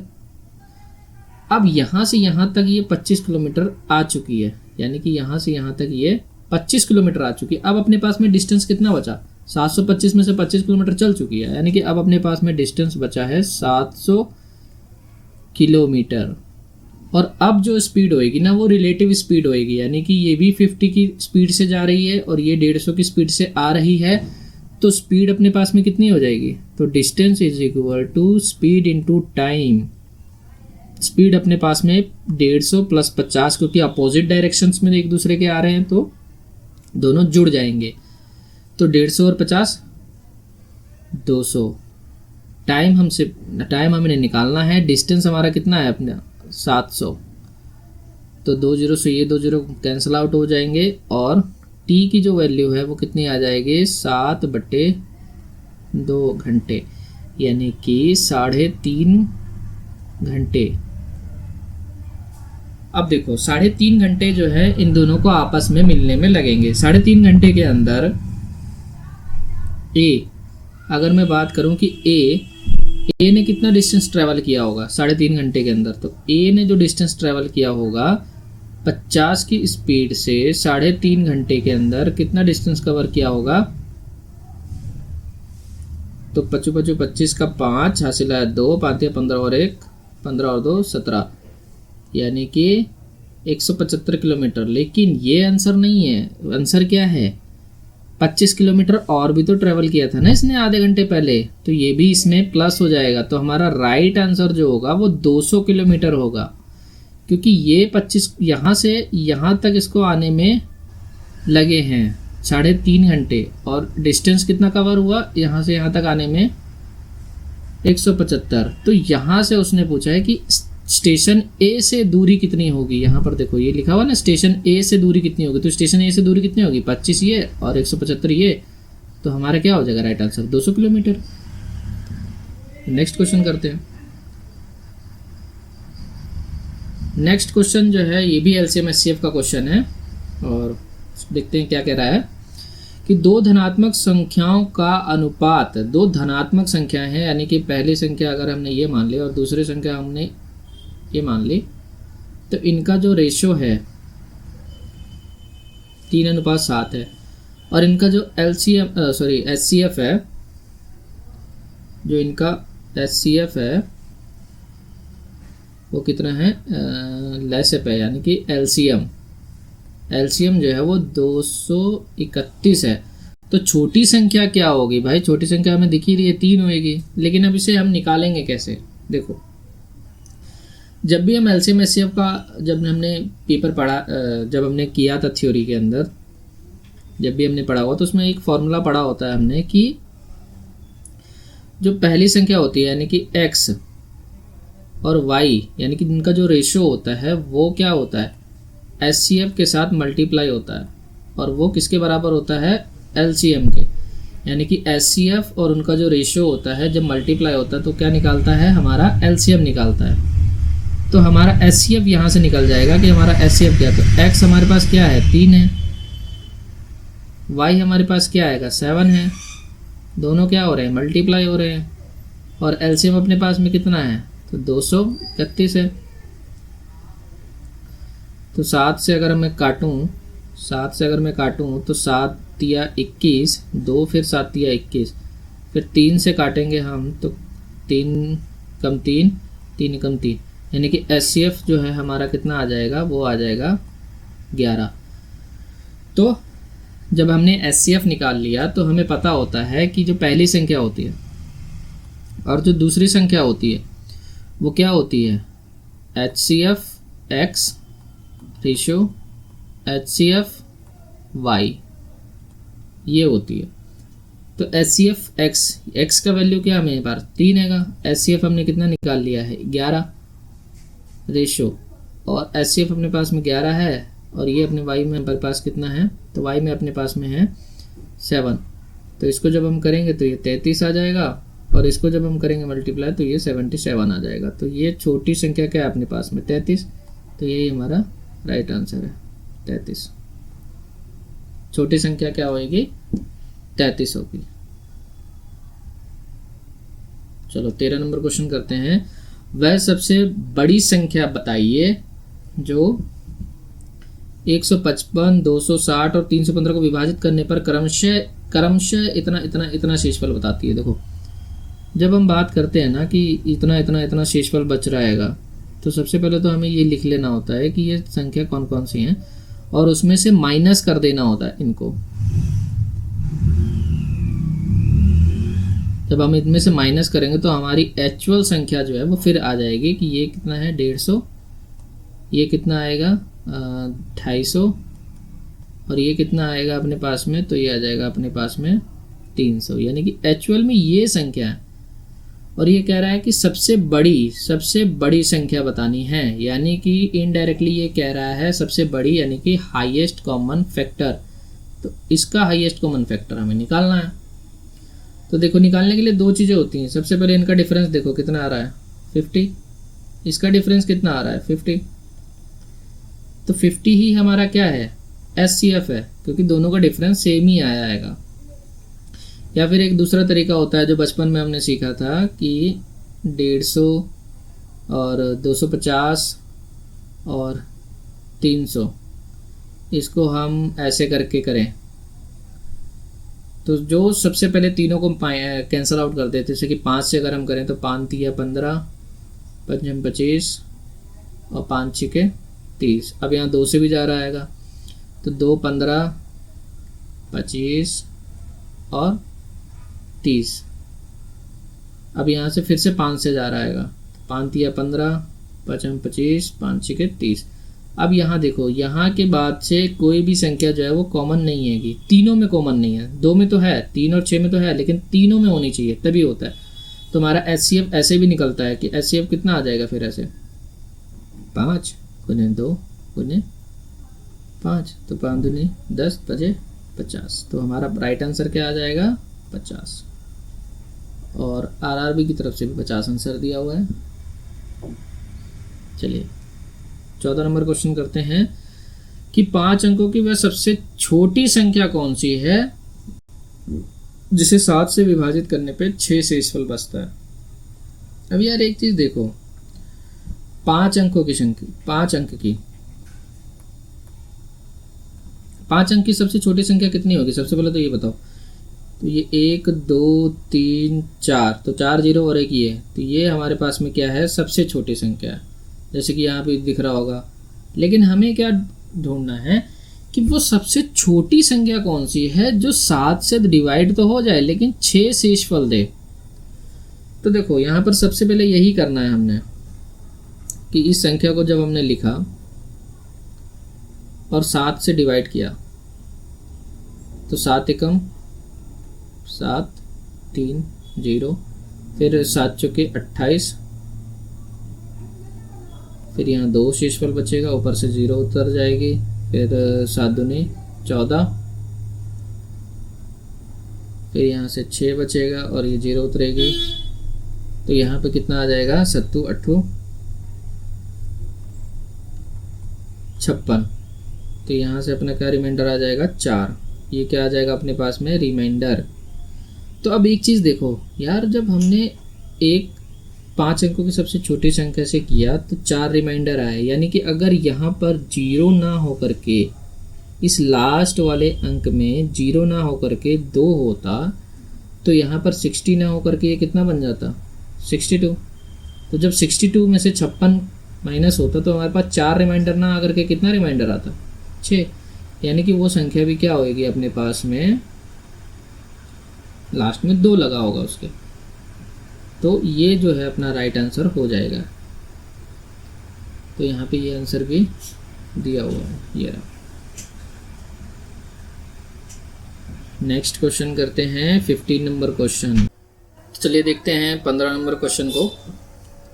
अब यहाँ से यहाँ तक ये 25 किलोमीटर आ चुकी है, यानी कि यहाँ से यहाँ तक ये 25 किलोमीटर आ चुकी है। अब अपने पास में डिस्टेंस कितना बचा, 725 में से 25 किलोमीटर चल चुकी है, यानी कि अब अपने पास में डिस्टेंस बचा है 700 किलोमीटर। और अब जो स्पीड होएगी ना, वो रिलेटिव स्पीड होएगी, यानी कि ये भी 50 की स्पीड से जा रही है और ये 150 की स्पीड से आ रही है। तो स्पीड अपने पास में कितनी हो जाएगी, तो distance is equal to speed into time. Speed अपने पास में 150 प्लस 50, क्योंकि अपोजिट डायरेक्शंस में एक दूसरे के आ रहे हैं तो दोनों जुड़ जाएंगे। तो 150 और 50 200। टाइम हमें निकालना है, डिस्टेंस हमारा कितना है अपना 700। तो 2 0 से ये 2 0 कैंसिल आउट हो जाएंगे और टी की जो वैल्यू है वो कितनी आ जाएगी, 7/2 घंटे, यानी कि 3.5 घंटे। अब देखो 3.5 घंटे जो है इन दोनों को आपस में मिलने में लगेंगे। 3.5 घंटे के अंदर ए, अगर मैं बात करूं कि ए ने कितना डिस्टेंस ट्रेवल किया होगा 3.5 घंटे के अंदर, तो ए ने जो डिस्टेंस ट्रेवल किया होगा 50 की स्पीड से 3.5 घंटे के अंदर कितना डिस्टेंस कवर किया होगा, तो 55 25 का 5 हासिल है 2, 5 15 और 1 15 और 2 17, यानी कि 175 किलोमीटर। लेकिन ये आंसर नहीं है, आंसर क्या है, 25 किलोमीटर और भी तो ट्रेवल किया था ना इसने आधे घंटे पहले, तो ये भी इसमें प्लस हो जाएगा। तो हमारा राइट आंसर जो होगा वो 200 किलोमीटर होगा, क्योंकि ये 25 यहाँ से यहाँ तक इसको आने में लगे हैं 3.5 घंटे और डिस्टेंस कितना कवर हुआ यहाँ से यहाँ तक आने में 175। तो यहाँ से उसने पूछा है कि स्टेशन ए से दूरी कितनी होगी। यहाँ पर देखो ये लिखा हुआ ना, स्टेशन ए से दूरी कितनी होगी, तो स्टेशन ए से दूरी कितनी होगी 25 ये और 175 ये, तो हमारा क्या हो जाएगा right answer 200 kilometre. Next question करते हैं। नेक्स्ट क्वेश्चन जो है ये भी एलसीएम एचसीएफ का क्वेश्चन है और देखते हैं क्या कह रहा है कि दो धनात्मक संख्याओं का अनुपात, दो धनात्मक संख्याएं हैं, यानी कि पहली संख्या अगर हमने ये मान ली और दूसरी संख्या हमने ये मान ली, तो इनका जो रेशो है 3:7 है और इनका जो एचसीएफ है, जो इनका HCF है वो कितना है, लेसएप है, यानी कि एलसीएम जो है वो 231 है। तो छोटी संख्या क्या होगी भाई, छोटी संख्या हमें दिख ही रही है 3 होएगी, लेकिन अब इसे हम निकालेंगे कैसे। देखो जब भी हम एलसीएम एचसीएफ का जब हमने पेपर पढ़ा, जब हमने किया था थ्योरी के अंदर, जब भी हमने पढ़ा हुआ तो उसमें एक फॉर्मूला पढ़ा होता है हमने कि जो पहली संख्या होती है यानी कि x और y यानी कि इनका जो रेशियो होता है वो क्या होता है, HCF के साथ मल्टीप्लाई होता है, और वो किसके बराबर होता है, LCM के। यानी कि HCF और उनका जो रेशियो होता है जब मल्टीप्लाई होता है तो क्या निकालता है, हमारा LCM निकालता है। तो हमारा HCF यहाँ से निकल जाएगा कि हमारा HCF क्या है, तो x हमारे पास क्या है 3 है, y हमारे पास क्या आएगा 7 है, दोनों क्या हो रहे हैं, मल्टीप्लाई हो रहे हैं, और LCM अपने पास में कितना है, तो 231 है। तो 7 से अगर मैं काटूँ, 7 से अगर मैं काटूँ तो 7 तिया 21, 2 फिर 7 तिया 21, फिर 3 से काटेंगे हम तो 3 कम 3, 3 कम 3, यानी कि HCF जो है हमारा कितना आ जाएगा, वो आ जाएगा 11। तो जब हमने HCF निकाल लिया तो हमें पता होता है कि जो पहली संख्या होती है और जो दूसरी संख्या होती है वो क्या होती है, HCF x ratio HCF y, ये होती है। तो HCF x का वैल्यू क्या है मेरे पास 3 है, HCF हमने कितना निकाल लिया है 11 रेशियो, और HCF अपने पास में 11 है, और ये अपने y में हमारे पास कितना है, तो y में अपने पास में है 7। तो इसको जब हम करेंगे तो ये 33 आ जाएगा, और इसको जब हम करेंगे मल्टीप्लाई तो ये 77 आ जाएगा। तो ये छोटी संख्या क्या है अपने पास में 33, तो यही हमारा राइट आंसर है 33। छोटी संख्या क्या होगी 33 होगी। चलो 13 नंबर क्वेश्चन करते हैं। वह सबसे बड़ी संख्या बताइए जो 155, 260 और 315 को विभाजित करने पर क्रमशः इतना शेषफल बताती है। देखो जब हम बात करते हैं ना कि इतना शेषफल बच रहेगा, तो सबसे पहले तो हमें ये लिख लेना होता है कि ये संख्या कौन कौन सी हैं, और उसमें से माइनस कर देना होता है इनको। जब हम इनमें से माइनस करेंगे तो हमारी एक्चुअल संख्या जो है वो फिर आ जाएगी कि ये कितना है 150, ये कितना आएगा 250, और ये कितना आएगा अपने पास में, तो ये आ जाएगा अपने पास में 300। यानी कि एक्चुअल में ये संख्या है, और ये कह रहा है कि सबसे बड़ी संख्या बतानी है, यानी कि इनडायरेक्टली ये कह रहा है सबसे बड़ी यानी कि हाईएस्ट कॉमन फैक्टर। तो इसका हाईएस्ट कॉमन फैक्टर हमें निकालना है। तो देखो निकालने के लिए दो चीज़ें होती हैं। सबसे पहले इनका डिफरेंस देखो कितना आ रहा है 50, इसका डिफरेंस कितना आ रहा है 50, तो 50 ही हमारा क्या है HCF है, क्योंकि दोनों का डिफरेंस सेम ही आएगा। या फिर एक दूसरा तरीका होता है जो बचपन में हमने सीखा था कि 150 और 250 और 300, इसको हम ऐसे करके करें तो जो सबसे पहले तीनों को कैंसिल आउट कर देते, जैसे कि 5 से अगर हम करें तो 5 तिया 15, 5 25 और 5 छिके 30। अब यहाँ 2 से भी जा रहा है तो 2 15 25 और 30। अब यहाँ से फिर से 5 से जा रहा है, 5 तिया 15, 5 25, 5 छिके 30। अब यहाँ देखो, यहाँ के बाद से कोई भी संख्या जो है वो कॉमन नहीं है, तीनों में कॉमन नहीं है, 2 में तो है, 3 और 6 में तो है, लेकिन तीनों में होनी चाहिए तभी होता है। तो हमारा HCF ऐसे भी निकलता है कि HCF कितना आ जाएगा फिर ऐसे 5 गुने 2 गुने 5, तो 5 दूनी 10 बजे 50। तो हमारा राइट आंसर क्या आ जाएगा 50, और RRB की तरफ से भी 50 आंसर दिया हुआ है। चलिए 14 नंबर क्वेश्चन करते हैं कि 5 अंकों की वह सबसे छोटी संख्या कौन सी है जिसे 7 से विभाजित करने पे 6 शेषफल बचता है। अब यार एक चीज देखो, 5 अंकों की संख्या, 5 अंक की सबसे छोटी संख्या कितनी होगी। सबसे पहले तो ये बताओ तो ये 1 2 3 4, तो 4 जीरो और एक ये, तो ये हमारे पास में क्या है, सबसे छोटी संख्या है, जैसे कि यहाँ पे दिख रहा होगा। लेकिन हमें क्या ढूंढना है कि वो सबसे छोटी संख्या कौन सी है जो 7 से डिवाइड तो हो जाए लेकिन 6 शेषफल दे। तो देखो यहाँ पर सबसे पहले यही करना है हमने कि इस संख्या को जब हमने लिखा और 7 से डिवाइड किया तो 7 एकम 7 3 0, फिर 7 चौके 28, फिर यहाँ 2 शेषफल बचेगा, ऊपर से 0 उतर जाएगी, फिर 7 दूनी 14, फिर यहाँ से 6 बचेगा और ये 0 उतरेगी, तो यहाँ पे कितना आ जाएगा, 7 8 56। तो यहाँ से अपना क्या रिमाइंडर आ जाएगा, 4। ये क्या आ जाएगा अपने पास में, रिमाइंडर। तो अब एक चीज़ देखो यार, जब हमने एक 5 अंकों की सबसे छोटी संख्या से किया तो 4 रिमाइंडर आए, यानी कि अगर यहाँ पर 0 ना हो करके इस लास्ट वाले अंक में 0 ना हो करके 2 होता तो यहाँ पर 60 ना हो करके ये कितना बन जाता, 62। तो जब 62 में से 56 माइनस होता तो हमारे पास 4 रिमाइंडर ना आकर के कितना रिमाइंडर आता, 6। यानी कि वो संख्या भी क्या होगी अपने पास में, लास्ट में 2 लगा होगा उसके। तो ये जो है अपना राइट आंसर हो जाएगा। तो यहाँ पे ये आंसर भी दिया हुआ है, ये रहा। नेक्स्ट क्वेश्चन करते हैं 15 नंबर क्वेश्चन। चलिए देखते हैं 15 नंबर क्वेश्चन को।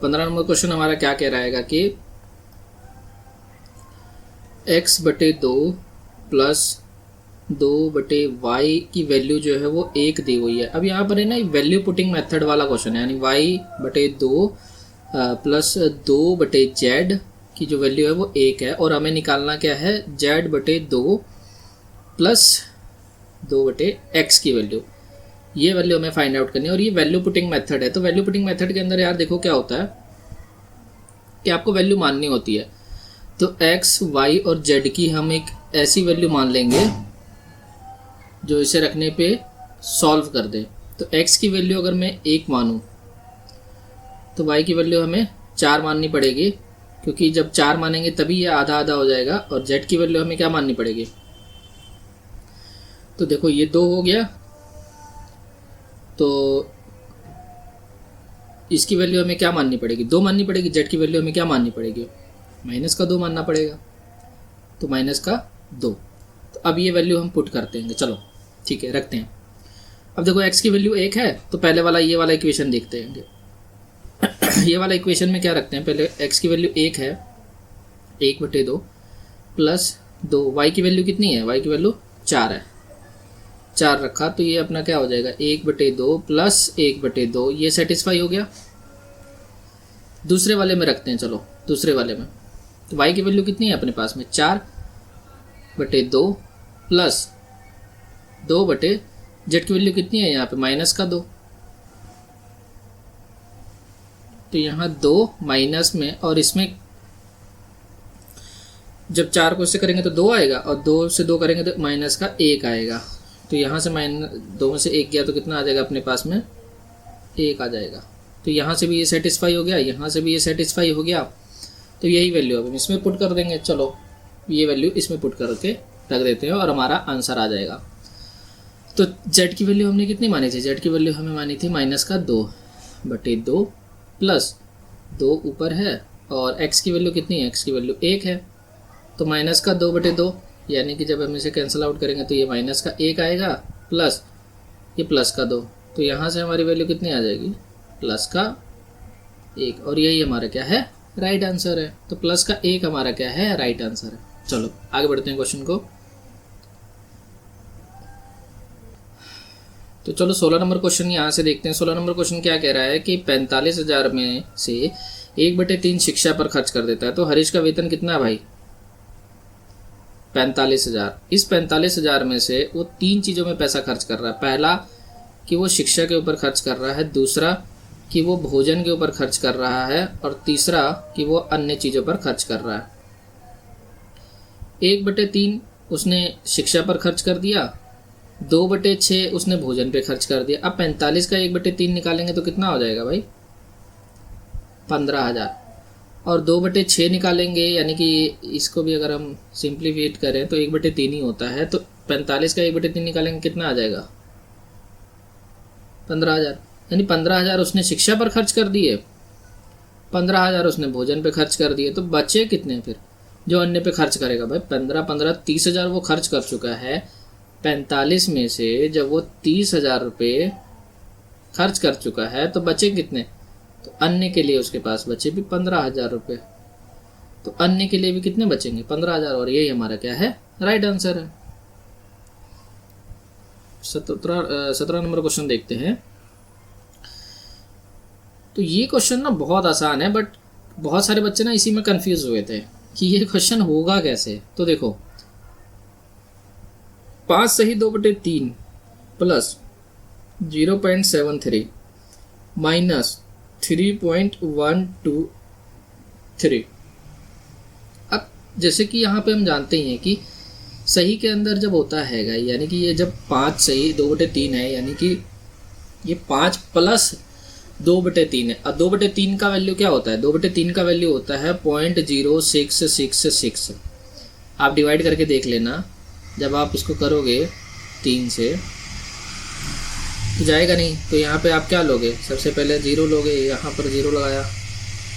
15 नंबर क्वेश्चन हमारा क्या कह रहा है कि x/2 प्लस 2/y की वैल्यू जो है वो 1 दी हुई है। अब यहाँ पर है ना वैल्यू पुटिंग मेथड वाला क्वेश्चन है, यानी y/2 प्लस 2/z की जो वैल्यू है वो 1 है, और हमें निकालना क्या है, z/2 प्लस 2/x की वैल्यू। ये वैल्यू हमें फाइंड आउट करनी है और ये वैल्यू पुटिंग मेथड है। तो वैल्यू पुटिंग मेथड के अंदर यार देखो क्या होता है कि आपको वैल्यू माननी होती है। तो x, y और z की हम एक ऐसी वैल्यू मान लेंगे जो इसे रखने पे सॉल्व कर दे। तो x की वैल्यू अगर मैं 1 मानूं तो y की वैल्यू हमें 4 माननी पड़ेगी, क्योंकि जब 4 मानेंगे तभी ये आधा आधा हो जाएगा। और z की वैल्यू हमें क्या माननी पड़ेगी, तो देखो ये 2 हो गया, तो इसकी वैल्यू हमें क्या माननी पड़ेगी, 2 माननी पड़ेगी। z की वैल्यू हमें क्या माननी पड़ेगी, -2 मानना पड़ेगा, तो -2। तो अब ये वैल्यू हम पुट करते हैं, चलो ठीक है रखते हैं। अब देखो x की वैल्यू 1 है, तो पहले वाला ये वाला इक्वेशन देखते हैं। ये वाला इक्वेशन में क्या रखते हैं, पहले x की वैल्यू 1 है, 1/2 प्लस 2, y की वैल्यू कितनी है, y की वैल्यू 4 है, 4 रखा, तो ये अपना क्या हो जाएगा, 1/2 प्लस 1/2, ये सेटिस्फाई हो गया। दूसरे वाले में रखते हैं, चलो दूसरे वाले में। तो y की वैल्यू कितनी है अपने पास में, 4/2 प्लस 2/z की वैल्यू कितनी है यहाँ पे, -2। तो यहाँ 2 माइनस में, और इसमें जब 4 को इससे करेंगे तो 2 आएगा, और 2 से 2 करेंगे तो -1 आएगा। तो यहाँ से -2 में से 1 गया तो कितना आ जाएगा अपने पास में, 1 आ जाएगा। तो यहाँ से भी ये सेटिस्फाई हो गया, यहाँ से भी ये सेटिस्फाई हो गया। तो यही वैल्यू अब हम इसमें पुट कर देंगे। चलो ये वैल्यू इसमें पुट करके रख देते हैं और हमारा आंसर आ जाएगा। तो z की वैल्यू हमने कितनी मानी थी, z की वैल्यू हमें मानी थी -2/2 प्लस 2 ऊपर है, और x की वैल्यू कितनी है, x की वैल्यू 1 है। तो -2/2, यानी कि जब हम इसे कैंसिल आउट करेंगे तो ये -1 आएगा, प्लस ये +2। तो यहाँ से हमारी वैल्यू कितनी आ जाएगी, +1। और यही हमारा क्या है, राइट आंसर है। तो +1 हमारा क्या है, राइट आंसर है। चलो आगे बढ़ते हैं क्वेश्चन को। तो चलो 16 नंबर क्वेश्चन यहाँ से देखते हैं। 16 नंबर क्वेश्चन क्या कह रहा है कि 45,000 में से 1/3 शिक्षा पर खर्च कर देता है। तो हरीश का वेतन कितना है भाई, 45,000। इस 45,000 में से वो 3 चीज़ों में पैसा खर्च कर रहा है। पहला कि वो शिक्षा के ऊपर खर्च कर रहा है, दूसरा कि वो भोजन के ऊपर खर्च कर रहा है, और तीसरा कि वो अन्य चीज़ों पर खर्च कर रहा है। 1/3 उसने शिक्षा पर खर्च कर दिया, 2/6 उसने भोजन पे खर्च कर दिया। अब 45 का 1/3 निकालेंगे तो कितना हो जाएगा भाई? 15,000। और 2/6 निकालेंगे, यानी कि इसको भी अगर हम सिंप्लीफिकेट करें तो 1/3 ही होता है, तो 45 का 1/3 निकालेंगे कितना आ जाएगा? 15,000। यानी 15,000 उसने शिक्षा पर खर्च कर दिए, 15,000 उसने भोजन पे खर्च कर दिए, तो बचे कितने फिर जो अन्य पे खर्च करेगा? भाई 15 30,000 वो खर्च कर चुका है। 45 में से जब वो 30,000 रुपये खर्च कर चुका है तो बचे कितने? तो अन्य के लिए उसके पास बचे भी 15,000 रुपये। तो अन्य के लिए भी कितने बचेंगे? 15,000। और यही हमारा क्या है? राइट आंसर है। 17 नंबर क्वेश्चन देखते हैं। तो ये क्वेश्चन ना बहुत आसान है, बट बहुत सारे बच्चे ना इसी में कंफ्यूज हुए थे कि ये क्वेश्चन होगा कैसे। तो देखो, 5 सही 2/3 प्लस 0.73 माइनस 3.123। अब जैसे कि यहाँ पे हम जानते हैं कि सही के अंदर जब होता है, यानी कि ये जब 5 सही 2/3 है, यानी कि ये 5 प्लस 2/3 है। अब 2/3 का वैल्यू क्या होता है? 2/3 का वैल्यू होता है 0.0666। आप डिवाइड करके देख लेना, जब आप इसको करोगे 3 से तो जाएगा नहीं। तो यहाँ पे आप क्या लोगे? सबसे पहले 0 लोगे, यहाँ पर 0 लगाया,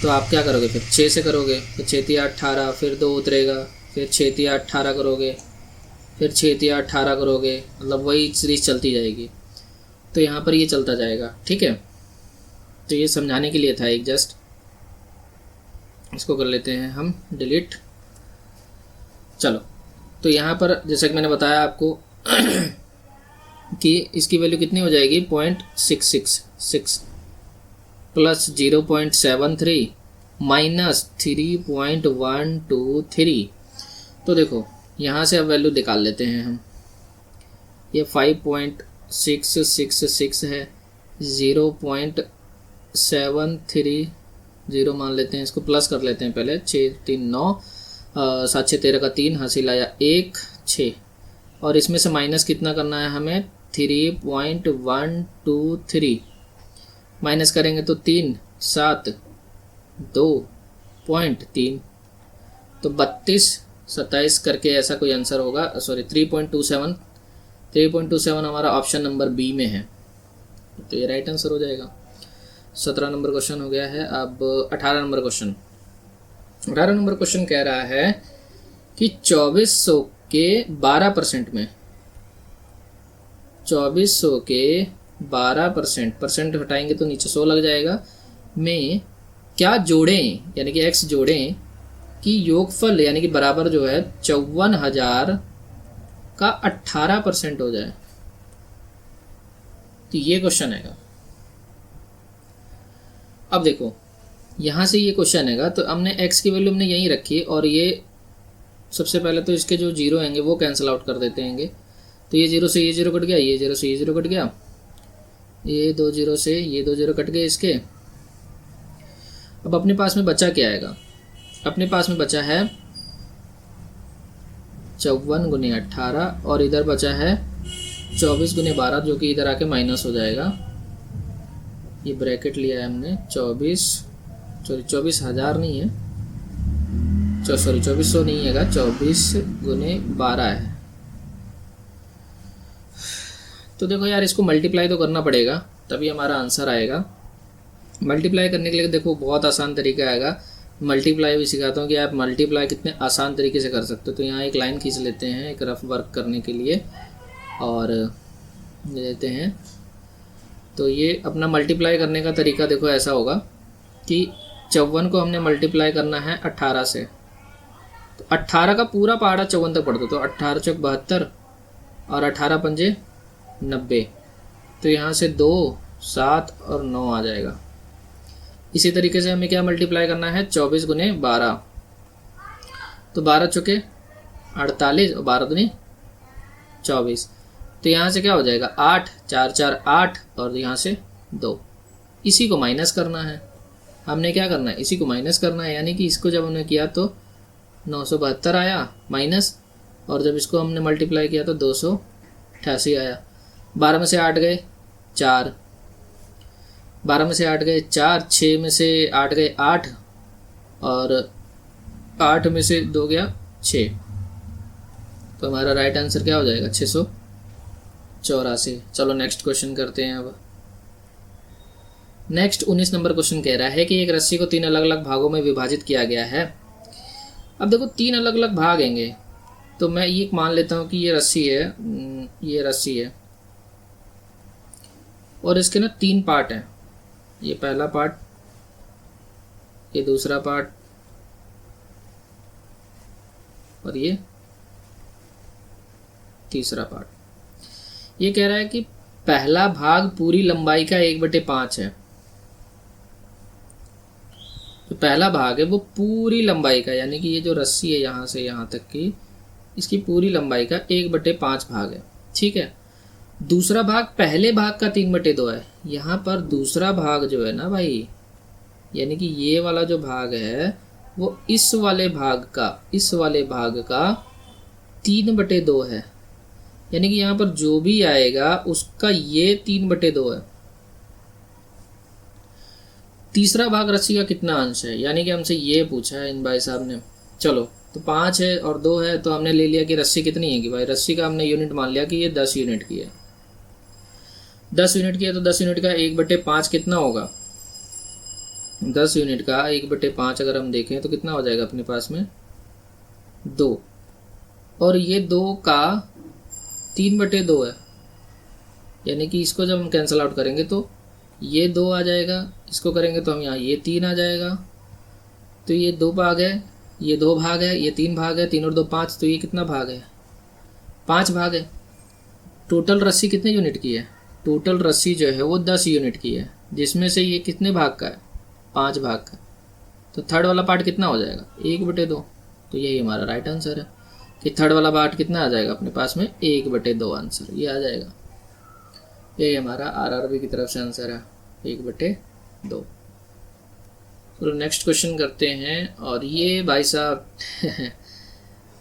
तो आप क्या करोगे? फिर 6 से करोगे तो 6 × 18, फिर 2 उतरेगा, फिर 6 × 18 करोगे, फिर 6 × 18 करोगे, मतलब वही सीरीज चलती जाएगी। तो यहाँ पर ये चलता जाएगा, ठीक है। तो ये समझाने के लिए था एक जस्ट। इसको कर लेते हैं हम डिलीट। चलो, तो यहाँ पर जैसा कि मैंने बताया आपको कि इसकी वैल्यू कितनी हो जाएगी? 0.666 प्लस 0.73 माइनस 3.123। तो देखो यहाँ से अब वैल्यू निकाल लेते हैं हम। ये 5.666 है, 0.730 मान लेते हैं, इसको प्लस कर लेते हैं पहले। 6 3 9, 7 6 13 का 3, हासिल आया 1 6, और इसमें से माइनस कितना करना है हमें? 3.123 माइनस करेंगे तो 3 7 2.3, तो 32 27 करके ऐसा कोई आंसर होगा। सॉरी 3.27 हमारा ऑप्शन नंबर बी में है, तो ये राइट आंसर हो जाएगा। 17 नंबर क्वेश्चन हो गया है। अब 18 नंबर क्वेश्चन। 18 नंबर क्वेश्चन कह रहा है कि 2400 के 12% में, 2400 के 12% परसेंट हटाएंगे तो नीचे 100 लग जाएगा, में क्या जोड़ें, यानी कि x जोड़ें कि योगफल यानी कि बराबर जो है 54,000 का 18% हो जाए। तो ये क्वेश्चन है। अब देखो यहाँ से ये क्वेश्चन है, तो हमने x की वैल्यू हमने यहीं रखी, और ये सबसे पहले तो इसके जो 0 होंगे वो कैंसिल आउट कर देते हैं। तो ये 0 से ये 0 कट गया, ये 0 से ये 0 कट गया, ये 2 0 से ये 2 0 कट गए इसके। अब अपने पास में बचा क्या आएगा? अपने पास में बचा है 54 × 18, और इधर बचा है 24 × 12, जो कि इधर आके माइनस हो जाएगा। ये ब्रैकेट लिया है हमने 24,000 नहीं है, 2400 नहीं है, 24 × 12 है। तो देखो यार, इसको मल्टीप्लाई तो करना पड़ेगा तभी हमारा आंसर आएगा। मल्टीप्लाई करने के लिए देखो बहुत आसान तरीका आएगा। मल्टीप्लाई भी सिखाता हूँ कि आप मल्टीप्लाई कितने आसान तरीके से कर सकते हो। तो यहाँ एक लाइन खींच लेते हैं एक रफ वर्क करने के लिए, और ले लेते हैं। तो ये अपना मल्टीप्लाई करने का तरीका देखो ऐसा होगा कि 54 को हमने मल्टीप्लाई करना है 18 से। तो 18 का पूरा पहाड़ा 54 तक पढ़ दो, तो 18 × 72 और 18 × 5 90। तो यहाँ से 2 7 और 9 आ जाएगा। इसी तरीके से हमें क्या मल्टीप्लाई करना है? 24 × 12, तो 12 चुके 48 और 12 दूनी 24। तो यहाँ से क्या हो जाएगा? 8 4 4 8, और यहाँ से 2। इसी को माइनस करना है। हमने क्या करना है? इसी को माइनस करना है, यानी कि इसको जब हमने किया तो 972 आया माइनस, और जब इसको हमने मल्टीप्लाई किया तो 88 आया। 12 में से 8 गए 4, 12 में से 8 गए 4, 6 में से 8 गए 8, और 8 में से 2 गया 6। तो हमारा राइट आंसर क्या हो जाएगा? 684। चलो नेक्स्ट क्वेश्चन करते हैं। अब नेक्स्ट 19 नंबर क्वेश्चन कह रहा है कि एक रस्सी को 3 अलग अलग भागों में विभाजित किया गया है। अब देखो 3 अलग अलग भाग हैंगे, तो मैं ये मान लेता हूँ कि ये रस्सी है, ये रस्सी है, और इसके ना 3 पार्ट हैं। ये पहला पार्ट, ये दूसरा पार्ट, और ये तीसरा पार्ट। ये कह रहा है कि पहला भाग पूरी लंबाई का 1/5 है। जो पहला भाग है वो पूरी लंबाई का, यानी कि ये जो रस्सी है यहाँ से यहाँ तक की, इसकी पूरी लंबाई का 1/5 भाग है। ठीक है। दूसरा भाग पहले भाग का 3/2 है। यहाँ पर दूसरा भाग जो है ना भाई, यानी कि ये वाला जो भाग है वो इस वाले भाग का 3/2 है। यानी कि यहाँ पर जो भी आएगा उसका ये 3/2 है। तीसरा भाग रस्सी का कितना अंश है, यानी कि हमसे ये पूछा है इन भाई साहब ने। चलो तो 5 है और 2 है, तो हमने ले लिया कि रस्सी कितनी है, कि भाई रस्सी का हमने यूनिट मान लिया कि ये 10 यूनिट की है। 10 यूनिट की है, तो 10 यूनिट का 1/5 कितना होगा? 10 यूनिट का 1/5 अगर हम देखें तो कितना हो जाएगा अपने पास में? 2। और ये 2 का 3/2 है, यानी कि इसको जब हम कैंसिल आउट करेंगे तो ये 2 आ जाएगा, इसको करेंगे तो हम यहाँ ये 3 आ जाएगा। तो ये 2 भाग है, ये 2 भाग है, ये 3 भाग है, 3 और 2 5, तो ये कितना भाग है? 5 भाग है। टोटल रस्सी कितने यूनिट की है? टोटल रस्सी जो है वो 10 यूनिट की है, जिसमें से ये कितने भाग का है? 5 भाग का। तो थर्ड वाला पार्ट कितना हो जाएगा? 1/2। तो यही हमारा राइट आंसर है कि थर्ड वाला पार्ट कितना आ जाएगा अपने पास में? 1/2 आंसर ये आ जाएगा। यही हमारा आरआरबी की तरफ से आंसर है, 1/2। चलो नेक्स्ट क्वेश्चन करते हैं। और ये भाई साहब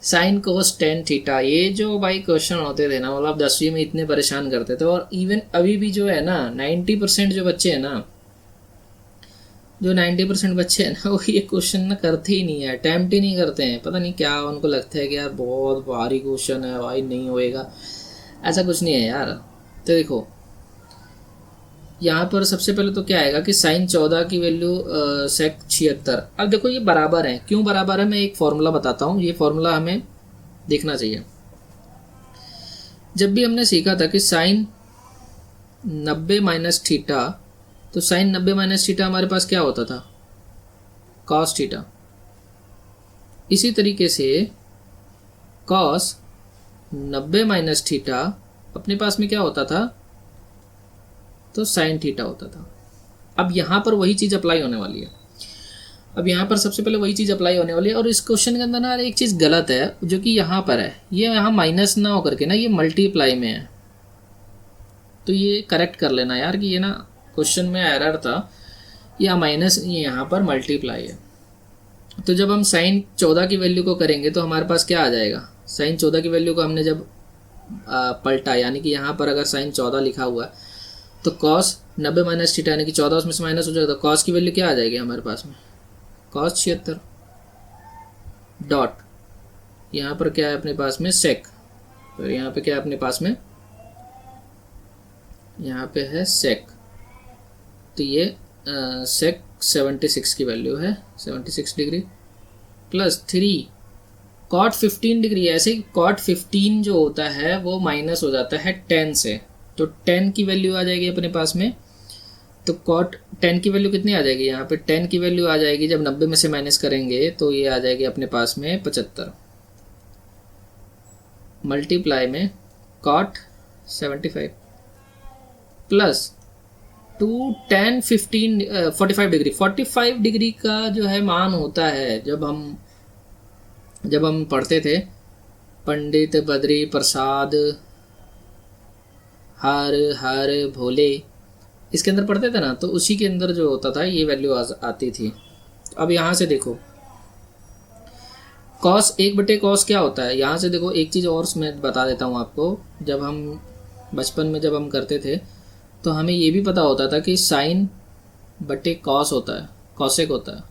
साइन कोस टेन थीटा, ये जो भाई क्वेश्चन होते थे ना, मतलब 10वीं में इतने परेशान करते थे। और इवन अभी भी जो है ना 90% जो बच्चे हैं ना, जो 90% बच्चे हैं ना, वो ये क्वेश्चन ना करते ही नहीं है, अटैम्प्ट ही नहीं करते हैं। पता नहीं क्या उनको लगता है कि यार बहुत भारी क्वेश्चन है भाई, नहीं होएगा। ऐसा कुछ नहीं है यार। तो देखो यहाँ पर सबसे पहले तो क्या आएगा कि साइन 14 की वैल्यू सेक 76। अब देखो ये बराबर है, क्यों बराबर है मैं एक फॉर्मूला बताता हूँ। ये फॉर्मूला हमें देखना चाहिए। जब भी हमने सीखा था कि साइन 90 माइनस थीटा, तो साइन 90 माइनस थीटा हमारे पास क्या होता था? Cos theta. इसी तरीके से कॉस 90 माइनस थीटा अपने पास में क्या होता था? तो साइन थीटा होता था। अब यहाँ पर वही चीज़ अप्लाई होने वाली है। अब यहाँ पर सबसे पहले वही चीज़ अप्लाई होने वाली है। और इस क्वेश्चन के अंदर ना एक चीज़ गलत है, जो कि यहाँ पर है, ये यहाँ माइनस ना होकर के ना ये मल्टीप्लाई में है। तो ये करेक्ट कर लेना यार कि ये ना क्वेश्चन में एरर था, या माइनस, ये यहाँ पर मल्टीप्लाई है। तो जब हम साइन 14 की वैल्यू को करेंगे तो हमारे पास क्या आ जाएगा? साइन 14 की वैल्यू को हमने जब पलटा, यानी कि यहाँ पर अगर साइन 14 लिखा हुआ है तो कॉस 90 माइनस थीटा, यानी कि 14 उसमें से माइनस हो जाएगा, तो कॉस की वैल्यू क्या आ जाएगी हमारे पास में? कॉस 76 डॉट, यहाँ पर क्या है अपने पास में? सेक। तो यहाँ पे क्या है अपने पास में? यहाँ पे है सेक। तो ये सेक 76 की वैल्यू है, 76 डिग्री प्लस 3 कॉट 15 डिग्री। ऐसे ही कॉट 15 जो होता है वो माइनस हो जाता है 10 से, तो 10 की वैल्यू आ जाएगी अपने पास में। तो कॉट 10 की वैल्यू कितनी आ जाएगी? यहाँ पे 10 की वैल्यू आ जाएगी, जब 90 में से माइनस करेंगे तो ये आ जाएगी अपने पास में 75 मल्टीप्लाई में कॉट 75 प्लस 2 10 15 45 डिग्री। 45 डिग्री का जो है मान होता है, जब हम पढ़ते थे पंडित बद्री प्रसाद हर हर भोले, इसके अंदर पढ़ते थे ना, तो उसी के अंदर जो होता था ये वैल्यू आती थी। अब यहाँ से देखो कॉस 1/cos क्या होता है, यहाँ से देखो एक चीज़ और मैं बता देता हूँ आपको। जब हम बचपन में जब हम करते थे तो हमें ये भी पता होता था कि साइन बटे कॉस होता है, कॉसेक होता है,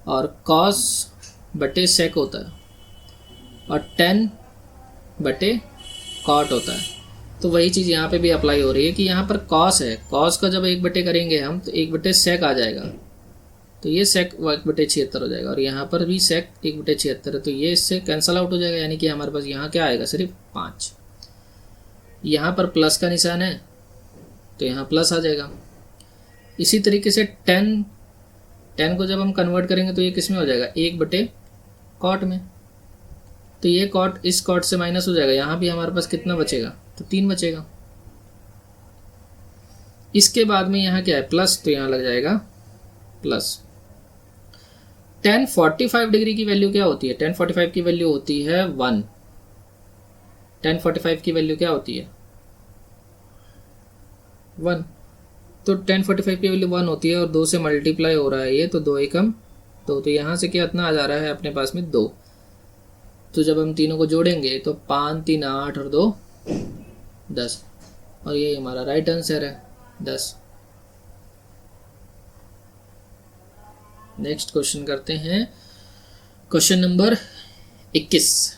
और कॉस बटे सेक होता है, और टेन बटे कॉट होता है। तो वही चीज़ यहाँ पे भी अप्लाई हो रही है कि यहाँ पर कॉस है, कॉस का जब 1/, हम तो 1/, सेक आ जाएगा, तो ये सेक 1/76 हो जाएगा, और यहाँ पर भी सेक 1/76 है, तो ये इससे कैंसल आउट हो जाएगा, यानी कि हमारे पास यहाँ क्या आएगा, सिर्फ 5। यहाँ पर प्लस का निशान है तो यहाँ प्लस आ जाएगा। इसी तरीके से 10 को जब हम कन्वर्ट करेंगे तो ये किस में हो जाएगा, 1/कॉट में, तो ये कॉट इस कॉट से माइनस हो जाएगा, यहाँ भी हमारे पास कितना बचेगा, तो 3 बचेगा। इसके बाद में यहाँ क्या है, प्लस, तो यहाँ लग जाएगा प्लस। tan 45 डिग्री की वैल्यू क्या होती है, tan 45 की वैल्यू होती है 1। tan 45 की वैल्यू क्या होती है, 1। तो tan 45 की वैल्यू 1 होती है, और 2 से मल्टीप्लाई हो रहा है ये, तो 2 एकम 2, तो यहाँ से क्या इतना आ जा रहा है अपने पास में 2। तो जब हम तीनों को जोड़ेंगे तो 5 3 8 और 2 10, और ये हमारा राइट आंसर है 10। नेक्स्ट क्वेश्चन करते हैं, क्वेश्चन नंबर 21।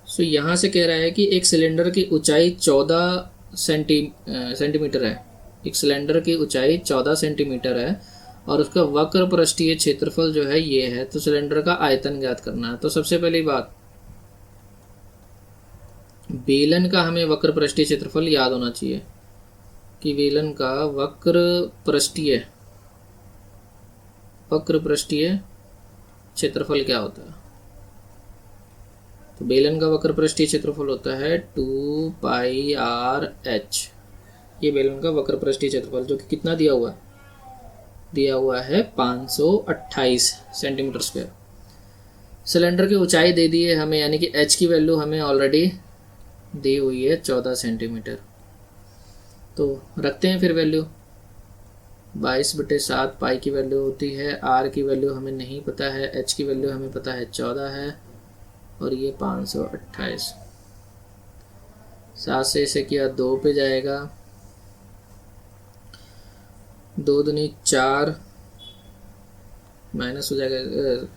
सो यहाँ से कह रहा है कि एक सिलेंडर की ऊंचाई 14 सेंटीमीटर है, एक सिलेंडर की ऊंचाई 14 सेंटीमीटर है, और उसका वक्र पृष्ठीय क्षेत्रफल जो है ये है, तो सिलेंडर का आयतन ज्ञात करना है। तो सबसे पहली बात, बेलन का हमें वक्र पृष्ठीय क्षेत्रफल याद होना चाहिए कि बेलन का वक्र पृष्ठीय क्षेत्रफल क्या होता है। तो बेलन का वक्र पृष्ठीय क्षेत्रफल होता है 2πr/h। ये बेलन का वक्र पृष्ठीय क्षेत्रफल जो कि कितना दिया हुआ है 528 सेंटीमीटर स्क्वायर। सिलेंडर की ऊंचाई दे दी है हमें, यानी कि h की वैल्यू हमें ऑलरेडी दी हुई है 14 सेंटीमीटर। तो रखते हैं फिर वैल्यू, 22/7 पाई की वैल्यू होती है, r की वैल्यू हमें नहीं पता है, h की वैल्यू हमें पता है 14 है, और ये 528। 7 से इसे किया 2 पे जाएगा, 2 दूनी 4, माइनस हो जाएगा,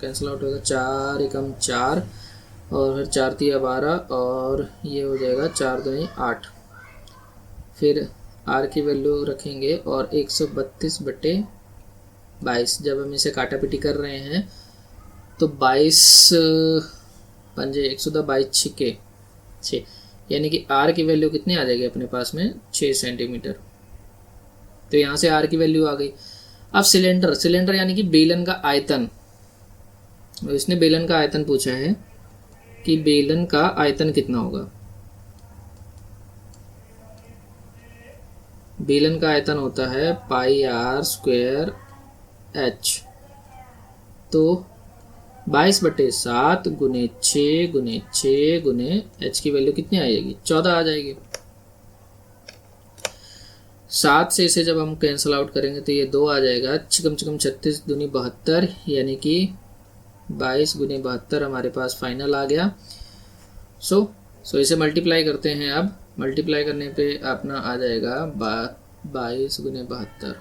कैंसिल आउट होगा, 4 एकम 4, और फिर 4 3 12, और ये हो जाएगा 4 दूनी 8। फिर r की वैल्यू रखेंगे, और 132/22। जब हम इसे काटा पीटी कर रहे हैं तो 22 पंजे 122 के 6, यानी कि r की वैल्यू कितनी आ जाएगी अपने पास में 6 सेंटीमीटर। तो यहाँ से r की वैल्यू आ गई। अब सिलेंडर यानी कि बेलन का आयतन, इसने बेलन का आयतन पूछा है कि बेलन का आयतन कितना होगा। बेलन का आयतन होता है πr²h। तो 22/7 गुने 6 गुने 6 गुने h की वैल्यू कितनी आएगी, 14 आ जाएगी। 7 से इसे जब हम कैंसिल आउट करेंगे तो ये 2 आ जाएगा, कम से कम 36 दूनी 72, यानी कि 22 गुने 72 हमारे पास फाइनल आ गया। सो इसे मल्टीप्लाई करते हैं। अब मल्टीप्लाई करने पे अपना आ जाएगा 22 गुने 72,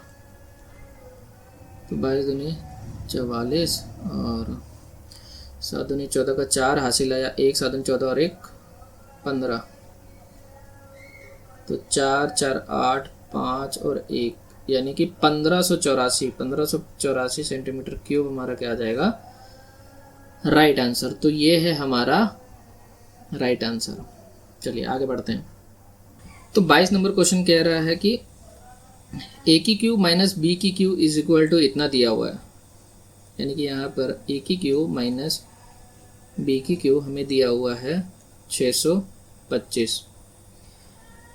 तो 22 दूनी 44, और 7 दूनी 14 का 4 हासिल आया, 1 7 दूनी 14 और 1 15, तो 4 4 8 5 और 1, यानी कि 1584 सेंटीमीटर क्यूब हमारा क्या आ जाएगा, राइट आंसर। तो ये है हमारा राइट आंसर। चलिए आगे बढ़ते हैं। तो 22 नंबर क्वेश्चन कह रहा है कि a की क्यूब माइनस b की क्यूब इज इक्वल टू इतना दिया हुआ है, यानी कि यहाँ पर a की क्यूब माइनस b की क्यूब हमें दिया हुआ है 625,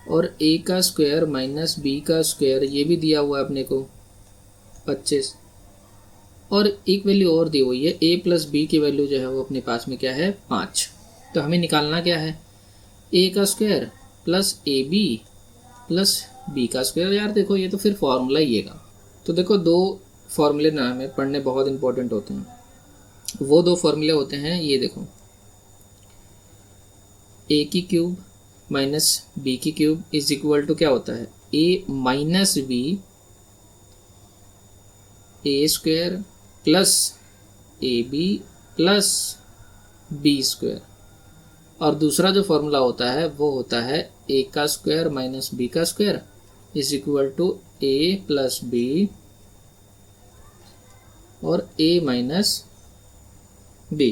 और a का स्क्वायर माइनस b का स्क्वायर ये भी दिया हुआ है अपने को 25, और एक वैल्यू और दी हुई है a प्लस b की वैल्यू जो है वो अपने पास में क्या है 5। तो हमें निकालना क्या है, a का square plus ab plus b का स्क्वायर। यार देखो ये तो फिर फॉर्मूला ही है। तो देखो 2 फॉर्मूले ना हमें पढ़ने बहुत इंपॉर्टेंट होते हैं। वो 2 फॉर्मूले होते हैं, ये देखो ए की क्यूब माइनस बी की क्यूब इज इक्वल टू क्या होता है, A minus B A square plus A B plus B square. और दूसरा जो फॉर्मूला होता है वो होता है ए का स्क्वायर माइनस बी का square is equal to A plus B और ए माइनस बी।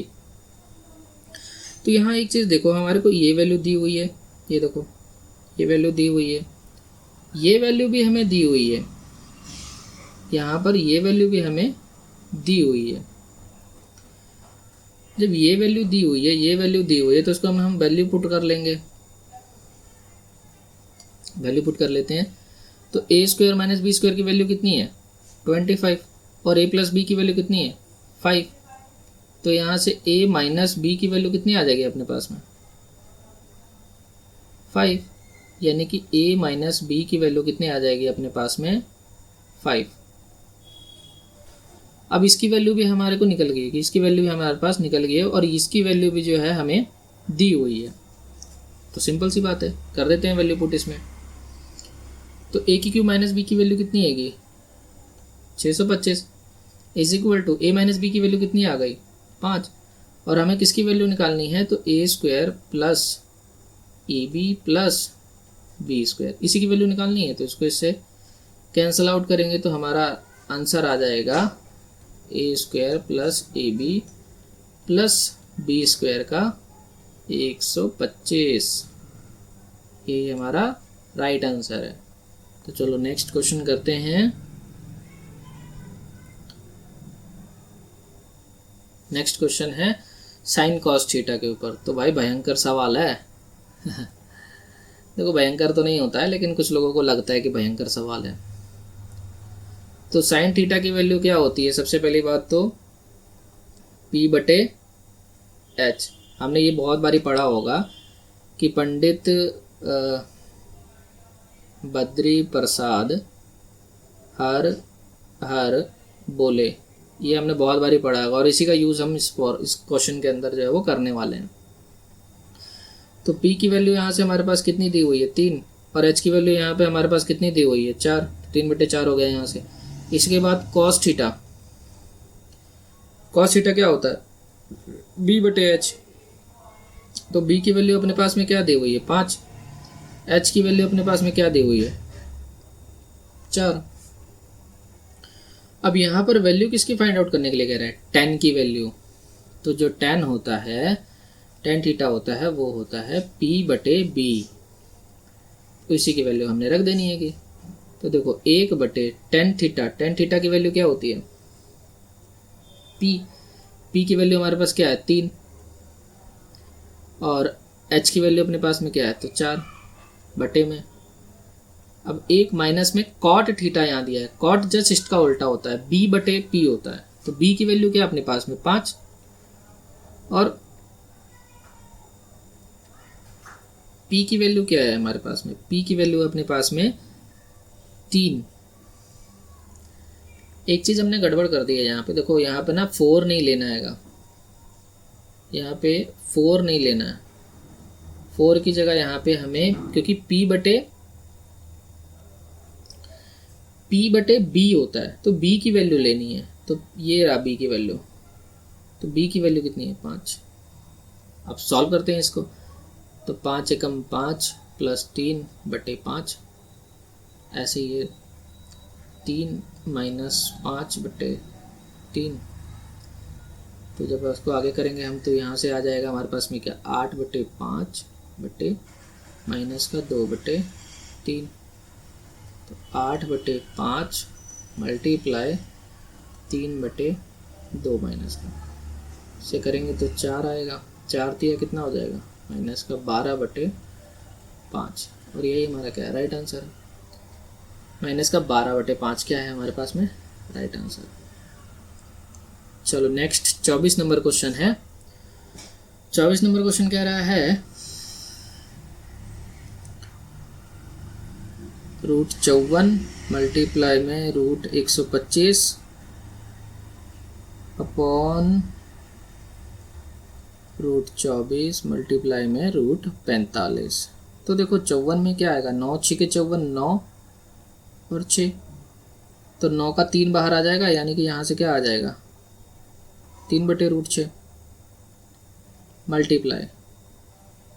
तो यहाँ एक चीज़ देखो, हमारे को ये वैल्यू दी हुई है, ये देखो ये वैल्यू दी हुई है, ये वैल्यू भी हमें दी हुई है, यहाँ पर ये वैल्यू भी हमें दी हुई है। जब ये वैल्यू दी हुई है, ये वैल्यू दी हुई है, तो उसको हम वैल्यू पुट कर लेंगे, वैल्यू पुट कर लेते हैं। तो A square minus B square की वैल्यू कितनी है 25 और ए प्लस बी की वैल्यू कितनी है 5। तो यहाँ से ए माइनस बी की वैल्यू कितनी आ जाएगी अपने पास में 5, यानी कि ए माइनस बी की वैल्यू कितनी आ जाएगी अपने पास में 5। अब इसकी वैल्यू भी हमारे को निकल गई है, कि इसकी वैल्यू भी हमारे पास निकल गई है और इसकी वैल्यू भी जो है हमें दी हुई है। तो सिंपल सी बात है, कर देते हैं वैल्यू पुट इसमें। तो ए की क्यूब माइनस बी की वैल्यू कितनी आएगी 625 is equal to A minus B की वैल्यू कितनी आ गई 5। और हमें किसकी वैल्यू निकालनी है, तो A square plus A B plus B square, इसी की वैल्यू निकालनी है। तो इसको इससे कैंसिल आउट करेंगे तो हमारा आंसर आ जाएगा A square plus A B plus B square का 125। ये हमारा राइट आंसर है। तो चलो नेक्स्ट क्वेश्चन करते हैं। नेक्स्ट क्वेश्चन है साइन कॉस थीटा के ऊपर। तो भाई भयंकर सवाल है देखो भयंकर तो नहीं होता है, लेकिन कुछ लोगों को लगता है कि भयंकर सवाल है। तो साइन थीटा की वैल्यू क्या होती है, सबसे पहली बात तो P बटे H। हमने ये बहुत बारी पढ़ा होगा कि पंडित बद्री प्रसाद हर हर बोले, ये हमने बहुत बारी पढ़ा होगा और इसी का यूज़ हम इस क्वेश्चन के अंदर जो है वो करने वाले हैं। तो P की वैल्यू यहाँ से हमारे पास कितनी दी हुई है 3 और H की वैल्यू यहाँ पे हमारे पास कितनी दी हुई है 4, 3 बटे 4 हो गया यहाँ से। इसके बाद कॉस थीटा, कॉस थीटा क्या होता है B बटे H। तो B की वैल्यू अपने पास में क्या दी हुई है 5, H की वैल्यू अपने पास में क्या दी हुई है 4। अब यहाँ पर वैल्यू किसकी फाइंड आउट करने के लिए कह रहा है, tan की वैल्यू। तो जो tan होता है, tan थीटा होता है, वो होता है P बटे B। तो इसी की वैल्यू हमने रख देनी है कि, तो देखो 1 बटे tan थीटा, tan थीटा की वैल्यू क्या होती है P, P की वैल्यू हमारे पास क्या है 3 और H की वैल्यू अपने पास में क्या है तो 4 बटे में। अब एक माइनस में कॉट थीटा यहाँ दिया है, कॉट जस्ट इसका उल्टा होता है, B बटे P होता है। तो B की वैल्यू क्या अपने पास में 5 और P की वैल्यू क्या है हमारे पास में, P की वैल्यू अपने पास में 3। एक चीज़ हमने गड़बड़ कर दी है यहाँ पे, देखो यहाँ पे ना 4 नहीं लेना हैगा, यहाँ पे 4 नहीं लेना है, 4 की जगह यहाँ पे हमें, क्योंकि P बटे B होता है तो B की वैल्यू लेनी है। तो ये रहा B की वैल्यू, तो B की वैल्यू कितनी है 5। अब सॉल्व करते हैं इसको। तो 5 एकम 5 प्लस 3 बटे 5, ऐसे ये 3 माइनस 5 बटे 3। तो जब उसको आगे करेंगे हम तो यहाँ से आ जाएगा हमारे पास में क्या 8 बटे 5 बटे माइनस का 2 बटे 3। तो 8 बटे 5 मल्टीप्लाई 3 बटे 2 माइनस का, से करेंगे तो 4 आएगा, 4 तिया कितना हो जाएगा माइनस का 12 बटे 5। और यही हमारा क्या है राइट आंसर, माइनस का 12 बटे 5 क्या है हमारे पास में राइट आंसर। चलो नेक्स्ट 24 नंबर क्वेश्चन है। 24 नंबर क्वेश्चन कह रहा है √54 मल्टीप्लाई में √125 अपॉन √24 मल्टीप्लाई में √45। तो देखो 54 में क्या आएगा, 9 6 54, 9 और 6, तो 9 का 3 बाहर आ जाएगा, यानी कि यहाँ से क्या आ जाएगा 3/√6 मल्टीप्लाई।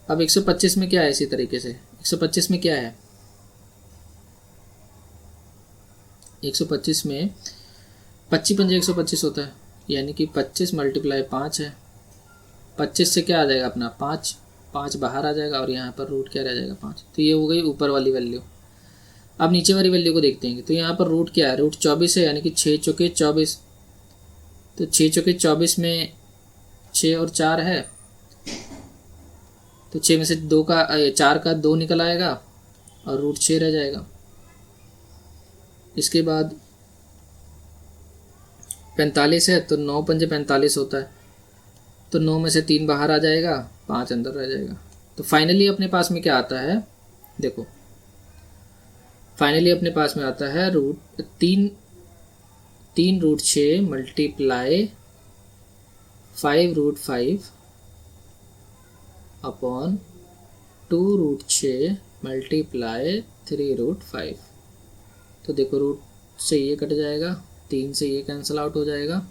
अब 125 में क्या है, इसी तरीके से 125 में क्या है, 125 में 25 पंजे 125 होता है, यानी कि 25 मल्टीप्लाई 5 है। 25 से क्या आ जाएगा अपना 5, 5 बाहर आ जाएगा और यहाँ पर रूट क्या रह जाएगा 5। तो ये हो गई ऊपर वाली वैल्यू। अब नीचे वाली वैल्यू को देखते हैं। तो यहाँ पर रूट क्या है, √24 है, यानी कि 6 चौके 24। तो 6 चौके 24 में 6 और 4 है, तो 6 में से 4 का 2 निकल आएगा और √6 रह जाएगा। इसके बाद 45 है, तो 9 पंजे 45 होता है, तो 9 में से 3 बाहर आ जाएगा, 5 अंदर रह जाएगा। तो फाइनली अपने पास में क्या आता है, देखो फाइनली अपने पास में आता है √6 मल्टीप्लाई 5√5 अपॉन 2√6 मल्टीप्लाई 3√5। तो देखो रूट से ये कट जाएगा, 3 से ये कैंसिल आउट हो जाएगा,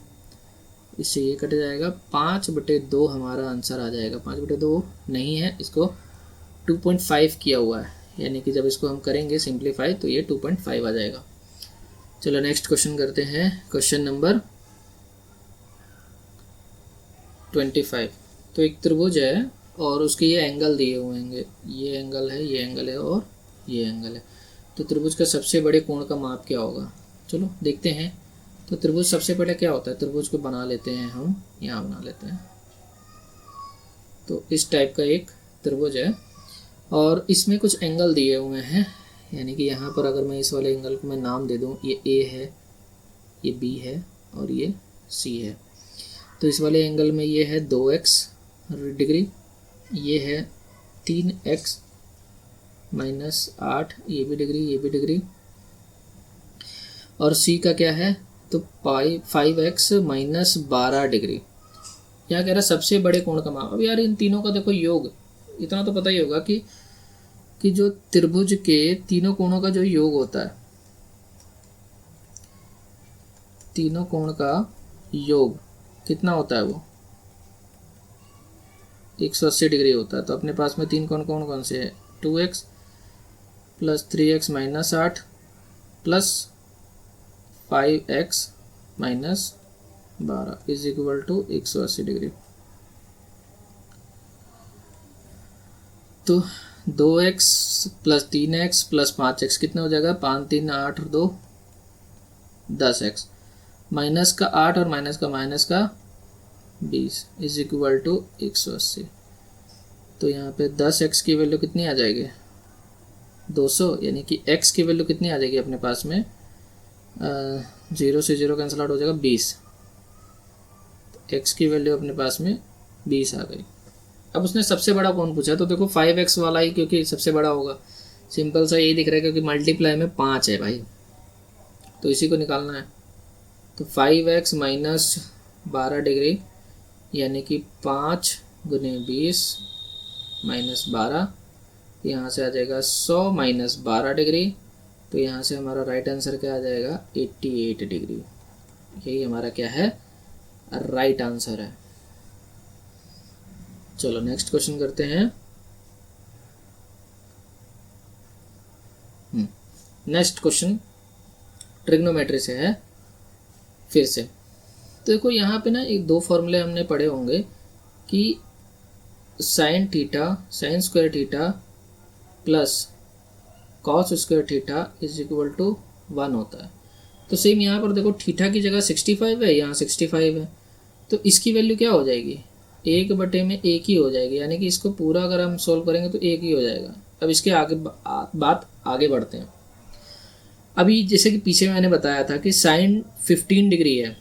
इससे ये कट जाएगा, 5/2 हमारा आंसर आ जाएगा। 5/2 नहीं है, इसको 2.5 किया हुआ है, यानी कि जब इसको हम करेंगे सिंप्लीफाई तो ये 2.5 आ जाएगा। चलो नेक्स्ट क्वेश्चन करते हैं, क्वेश्चन नंबर 25। तो एक त्रिभुज है और उसके ये एंगल दिए हुए हैं, ये एंगल है, ये एंगल है और ये एंगल है। तो त्रिभुज का सबसे बड़े कोण का माप क्या होगा, चलो देखते हैं। तो त्रिभुज सबसे पहले क्या होता है, त्रिभुज को बना लेते हैं हम, यहाँ बना लेते हैं। तो इस टाइप का एक त्रिभुज है और इसमें कुछ एंगल दिए हुए हैं, यानी कि यहाँ पर अगर मैं इस वाले एंगल को मैं नाम दे दूँ, ये A है, ये B है और ये C है। तो इस वाले एंगल में ये है 2x डिग्री, ये है 3x -8, ये भी डिग्री, ये भी डिग्री, और C का क्या है, तो 5x -12 डिग्री। यहाँ कह रहा है सबसे बड़े कोण का माप। अब यार इन तीनों का देखो योग, इतना तो पता ही होगा कि जो त्रिभुज के तीनों कोणों का जो योग होता है, तीनों कोण का योग कितना होता है, वो 180 डिग्री होता है। तो अपने पास में 3 कोण कौन कौन से है, 2x + 3x -8 plus 5x -12 is equal to 180 degree. तो 2x + 3x + 5x कितना हो जाएगा, 5 3 8 और 2 10x, माइनस का 8 और माइनस का 20 इज इक्वल टू 180। तो यहाँ पे 10x की वैल्यू कितनी आ जाएगी, 200, यानी कि x की वैल्यू कितनी आ जाएगी अपने पास में, 0 से 0 कैंसिल आउट हो जाएगा 20। तो x की वैल्यू अपने पास में 20 आ गई। अब उसने सबसे बड़ा कौन पूछा, तो देखो 5x वाला ही, क्योंकि सबसे बड़ा होगा, सिंपल सा यही दिख रहा है, क्योंकि मल्टीप्लाई में 5 है भाई, तो इसी को निकालना है। तो 5x -12 डिग्री, यानी कि 5 × 20 - 12, यहाँ से आ जाएगा 100 - 12 डिग्री। तो यहाँ से हमारा राइट आंसर क्या आ जाएगा, 88 डिग्री। यही हमारा क्या है, राइट आंसर है। चलो नेक्स्ट क्वेश्चन करते हैं। नेक्स्ट क्वेश्चन ट्रिग्नोमेट्री से है फिर से। तो देखो यहाँ पे ना एक 2 फॉर्मूले हमने पढ़े होंगे कि sin square theta plus cos square theta is equal to 1 होता है। तो सेम यहाँ पर देखो थीटा की जगह 65 है, यहाँ 65 है, तो इसकी वैल्यू क्या हो जाएगी, 1/1 ही हो जाएगी, यानी कि इसको पूरा अगर हम सोल्व करेंगे तो 1 ही हो जाएगा। अब इसके आगे बात आगे बढ़ते हैं। अभी जैसे कि पीछे मैंने बताया था कि sin 15 डिग्री है,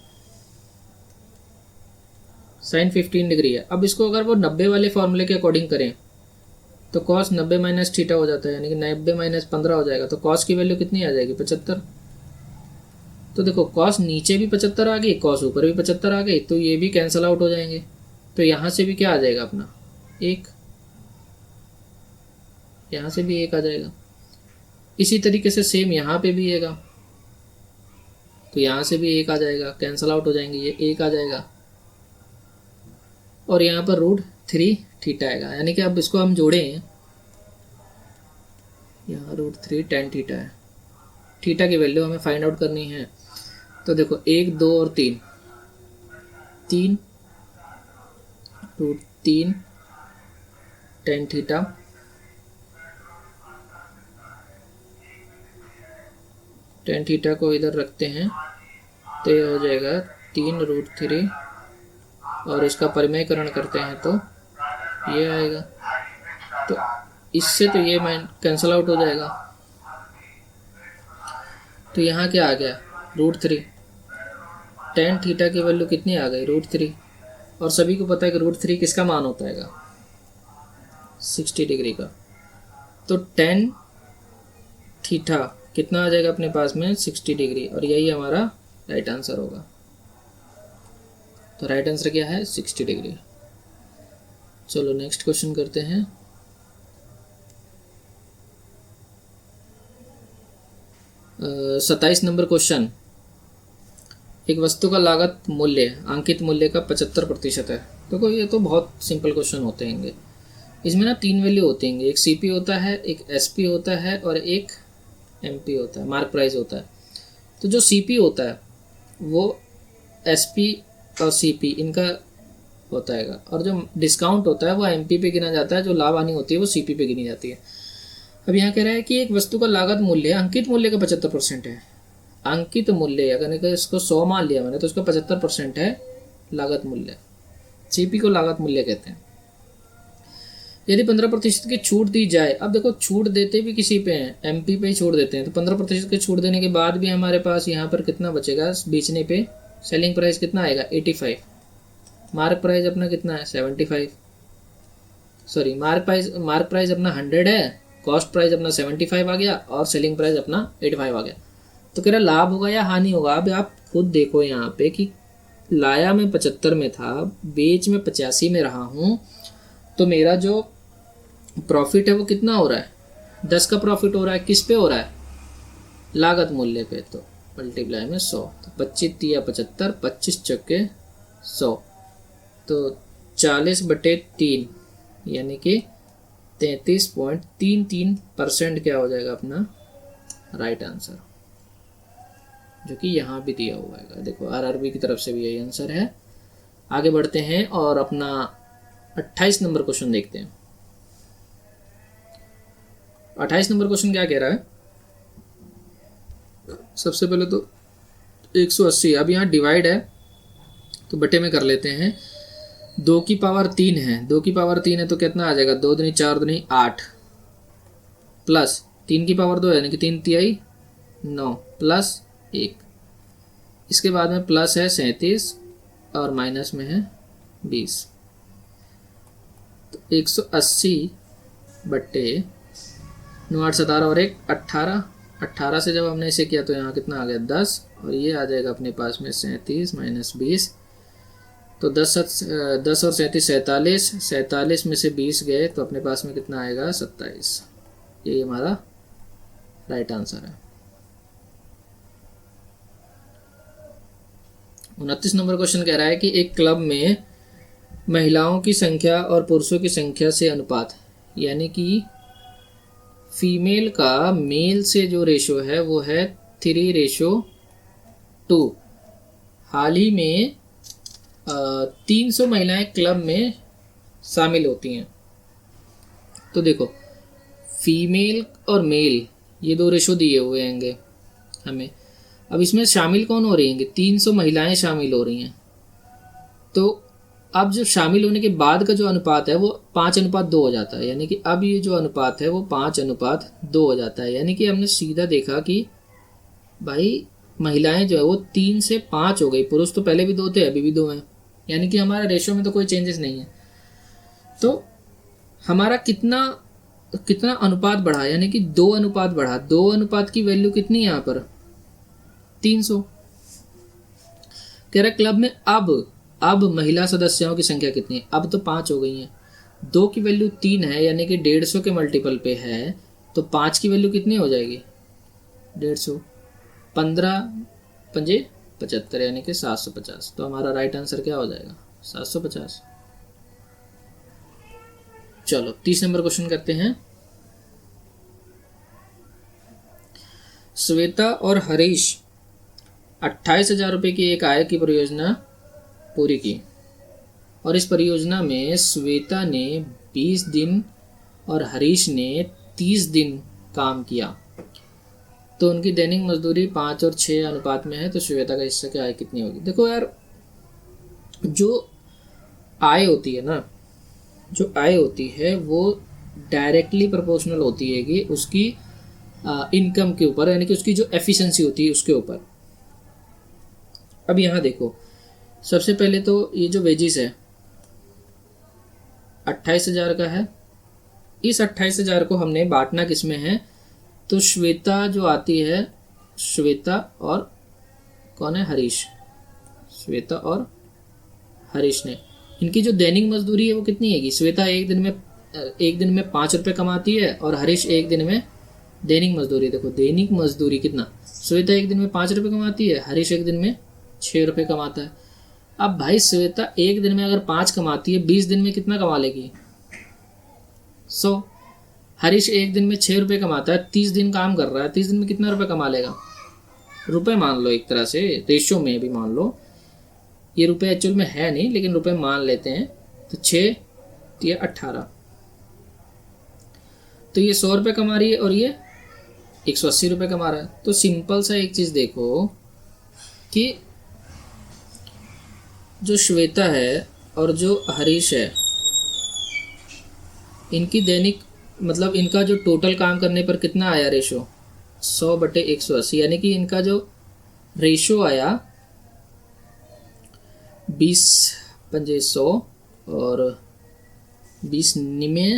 sin 15 डिग्री है। अब इसको अगर वो 90 वाले फॉर्मूले के अकॉर्डिंग करें तो cos 90 - थीटा हो जाता है, यानी कि 90 - 15 हो जाएगा। तो cos की वैल्यू कितनी आ जाएगी, 75। तो देखो cos नीचे भी 75 आ गई, cos ऊपर भी 75 आ गई, तो ये भी कैंसिल आउट हो जाएंगे। तो यहाँ से भी क्या आ जाएगा अपना 1, यहाँ से भी 1 आ जाएगा। इसी तरीके से सेम यहाँ पे भी आएगा, तो यहाँ से भी 1 आ जाएगा, कैंसल आउट हो जाएंगे, ये 1 आ जाएगा। और यहाँ पर √3 थीटा आएगा, यानी कि अब इसको हम जोड़ें, यहाँ √3 tan थीटा है, थीटा की वैल्यू हमें फाइंड आउट करनी है। तो देखो 1, 2 और 3, 3 √3 tan थीटा tan थीटा को इधर रखते हैं तो ये हो जाएगा 3 √3 और इसका परिमेयकरण करते हैं तो ये आएगा। तो इससे तो ये कैंसल आउट हो जाएगा। तो यहाँ क्या आ गया √3, tan थीटा की वैल्यू कितनी आ गई √3, और सभी को पता है कि √3 किसका मान होता है 60 डिग्री का। तो tan थीटा कितना आ जाएगा अपने पास में 60 डिग्री, और यही हमारा राइट आंसर होगा। तो राइट आंसर क्या है 60 डिग्री। चलो नेक्स्ट क्वेश्चन करते हैं। 27 नंबर क्वेश्चन, एक वस्तु का लागत मूल्य अंकित मूल्य का 75% है। देखो ये तो बहुत सिंपल क्वेश्चन होते हैं। इसमें ना 3 वैल्यू होते हैं, एक सीपी होता है, एक एसपी होता है और एक एमपी होता है, मार्क प्राइस होता है। तो जो सीपी होता है वो एसपी और सीपी इनका होता है, और जो डिस्काउंट होता है वो एमपी पे गिना जाता है, जो लाभ हानि होती है वो सीपी पे गिनी जाती है। अब यहाँ कह रहा है कि एक वस्तु का लागत मूल्य अंकित मूल्य का 75% है। अंकित मूल्य अगर इसको 100 मान लिया मैंने तो उसका 75% है लागत मूल्य, सीपी को लागत मूल्य कहते हैं। यदि 15% की छूट दी जाए, अब देखो छूट देते भी किसी पे हैं, एमपी पे ही छूट देते हैं, तो 15% की छूट देने के बाद भी हमारे पास यहाँ पर कितना बचेगा बेचने पे, सेलिंग प्राइस कितना आएगा 85, मार्क प्राइस अपना कितना है 75, सॉरी मार्क प्राइस अपना 100 है, कॉस्ट प्राइस अपना 75 आ गया और सेलिंग प्राइस अपना 85 आ गया। तो कह रहा लाभ होगा या हानि होगा। अब आप खुद देखो यहाँ पे कि लाया मैं 75 में था, बेच में 85 में रहा हूँ, तो मेरा जो प्रॉफिट है वो कितना हो रहा है 10 का प्रॉफिट हो रहा है। किस पे हो रहा है लागत मूल्य पे, तो मल्टीप्लाई में 100, तो 25 तिया 75, 25 चक्के 100, तो 40/3 यानी कि 33.33% क्या हो जाएगा अपना राइट आंसर, जो कि यहाँ भी दिया हुआ है। देखो आरआरबी की तरफ से भी यही आंसर है। आगे बढ़ते हैं और अपना 28 नंबर क्वेश्चन देखते हैं। 28 नंबर क्वेश्चन क्या कह रहा है, सबसे पहले तो 180, अब यहाँ डिवाइड है तो बटे में कर लेते हैं। 2 की पावर 3 है, 2 की पावर 3 है तो कितना आ जाएगा 2 दूनी 4 दूनी 8, प्लस 3 की पावर 2 है यानी कि 3 तिहाई 9 प्लस 1, इसके बाद में प्लस है 37 और माइनस में है 20। तो 180 बट्टे 9 8 17 और 1 18, 18 से जब हमने इसे किया तो यहाँ कितना आ गया 10, और ये आ जाएगा अपने पास में 37 माइनस 20, तो 10 और 37 47, 47 में से 20 गए तो अपने पास में कितना आएगा 27। ये हमारा राइट आंसर है। 29 नंबर क्वेश्चन कह रहा है कि एक क्लब में महिलाओं की संख्या और पुरुषों की संख्या से अनुपात, यानी कि फीमेल का मेल से जो रेशो है वो है 3:2। हाल ही में 300 महिलाएं क्लब में शामिल होती हैं। तो देखो फीमेल और मेल ये 2 रेशो दिए हुए हैं हमें। अब इसमें शामिल कौन हो रही हैं 300 महिलाएं शामिल हो रही हैं। तो अब जब शामिल होने के बाद का जो अनुपात है वो 5:2 हो जाता है, यानी कि अब ये जो अनुपात है वो 5:2 हो जाता है। यानी कि हमने सीधा देखा कि भाई महिलाएं जो है वो 3 से 5 हो गई, पुरुष तो पहले भी 2 थे अभी भी 2 हैं, यानी कि हमारा रेशो में तो कोई चेंजेस नहीं है। तो हमारा कितना अनुपात बढ़ा, यानी कि 2 अनुपात बढ़ा। 2 अनुपात की वैल्यू कितनी है यहाँ पर 300। कह रहा क्लब में अब महिला सदस्यों की संख्या कितनी है? अब तो 5 हो गई हैं। 2 की वैल्यू 3 है यानी कि 150 के मल्टीपल पे है, तो 5 की वैल्यू कितनी हो जाएगी? 150। 15 पंजे 75 यानी कि 750। तो हमारा राइट आंसर क्या हो जाएगा? 750। चलो 30 नंबर क्वेश्चन करते हैं। श्वेता और हरीश 28,000 रुपये की एक आय की परियोजना पूरी की, और इस परियोजना में श्वेता ने 20 दिन और हरीश ने 30 दिन काम किया, तो उनकी दैनिक मजदूरी 5 और 6 अनुपात में है, तो श्वेता का हिस्सा की आय कितनी होगी? देखो यार, जो आय होती है ना, जो आय होती है वो डायरेक्टली प्रोपोर्शनल होती है कि उसकी इनकम के ऊपर, यानी कि उसकी जो एफिशिएंसी होती है उसके ऊपर। अब यहाँ देखो, सबसे पहले तो ये जो वेजिस है 28,000 का है। इस 28,000 को हमने बांटना किस में है? तो श्वेता जो आती है, श्वेता और कौन है? हरीश। श्वेता और हरीश ने, इनकी जो दैनिक मजदूरी है वो कितनी है? श्वेता एक दिन में 5 रुपये कमाती है और हरीश एक दिन में, दैनिक मजदूरी देखो, दैनिक मजदूरी कितना, श्वेता एक दिन में 5 रुपये कमाती है, हरीश एक दिन में 6 रुपये कमाता है। अब भाई श्वेता एक दिन में अगर 5 कमाती है, 20 दिन में कितना कमा लेगी? 100। हरीश एक दिन में 6 रुपये कमाता है, 30 दिन काम कर रहा है, 30 दिन में कितना रुपये कमा लेगा? रुपये मान लो, एक तरह से रेशियो में भी मान लो, ये रुपये एक्चुअल में है नहीं लेकिन रुपये मान लेते हैं। तो 6 या 18, तो ये 100 रुपये कमा रही है और ये 180 रुपये कमा रहा है। तो सिंपल सा एक चीज़ देखो कि जो श्वेता है और जो हरीश है, इनकी दैनिक मतलब इनका जो टोटल काम करने पर कितना आया रेशो? 100/180, यानी कि इनका जो रेशो आया 20 पंजे 100 और 20 निमे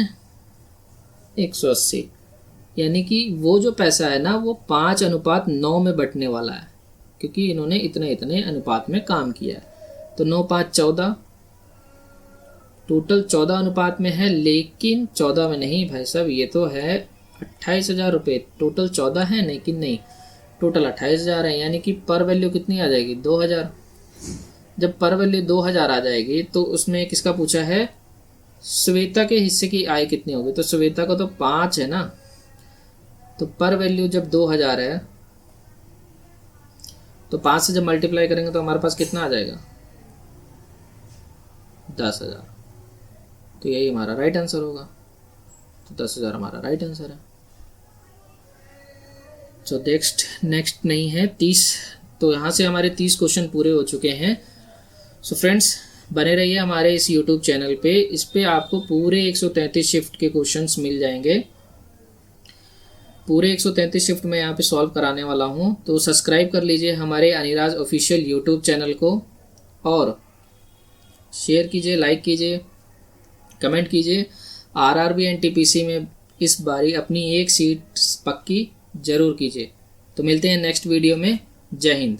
180, यानी कि वो जो पैसा है ना वो 5:9 में बटने वाला है, क्योंकि इन्होंने इतने इतने अनुपात में काम किया है। तो 9 5 14, टोटल 14 अनुपात में है, लेकिन 14 में नहीं भाई साहब, ये तो है 28,000 रुपये। टोटल 14 है लेकिन नहीं, टोटल 28,000 है, यानी कि पर वैल्यू कितनी आ जाएगी? 2,000। जब पर वैल्यू 2,000 आ जाएगी तो उसमें किसका पूछा है? श्वेता के हिस्से की आय कितनी होगी? तो श्वेता का तो 5 है ना, तो पर वैल्यू जब 2,000 है तो 5 से जब मल्टीप्लाई करेंगे तो हमारे पास कितना आ जाएगा? 10,000। तो यही हमारा राइट आंसर होगा। तो 10,000 हमारा राइट आंसर है। तो नेक्स्ट नहीं है 30। तो यहाँ से हमारे 30 क्वेश्चन पूरे हो चुके हैं। सो फ्रेंड्स, बने रहिए हमारे इस यूट्यूब चैनल पे। इस पे आपको पूरे 133 शिफ्ट के क्वेश्चंस मिल जाएंगे। पूरे 133 शिफ्ट में यहाँ पे सॉल्व कराने वाला हूँ। तो सब्सक्राइब कर लीजिए हमारे अनिराज ऑफिशियल यूट्यूब चैनल को, और शेयर कीजिए, लाइक कीजिए, कमेंट कीजिए। आरआरबी एनटीपीसी में इस बारी अपनी एक सीट पक्की जरूर कीजिए। तो मिलते हैं नेक्स्ट वीडियो में। जय हिंद।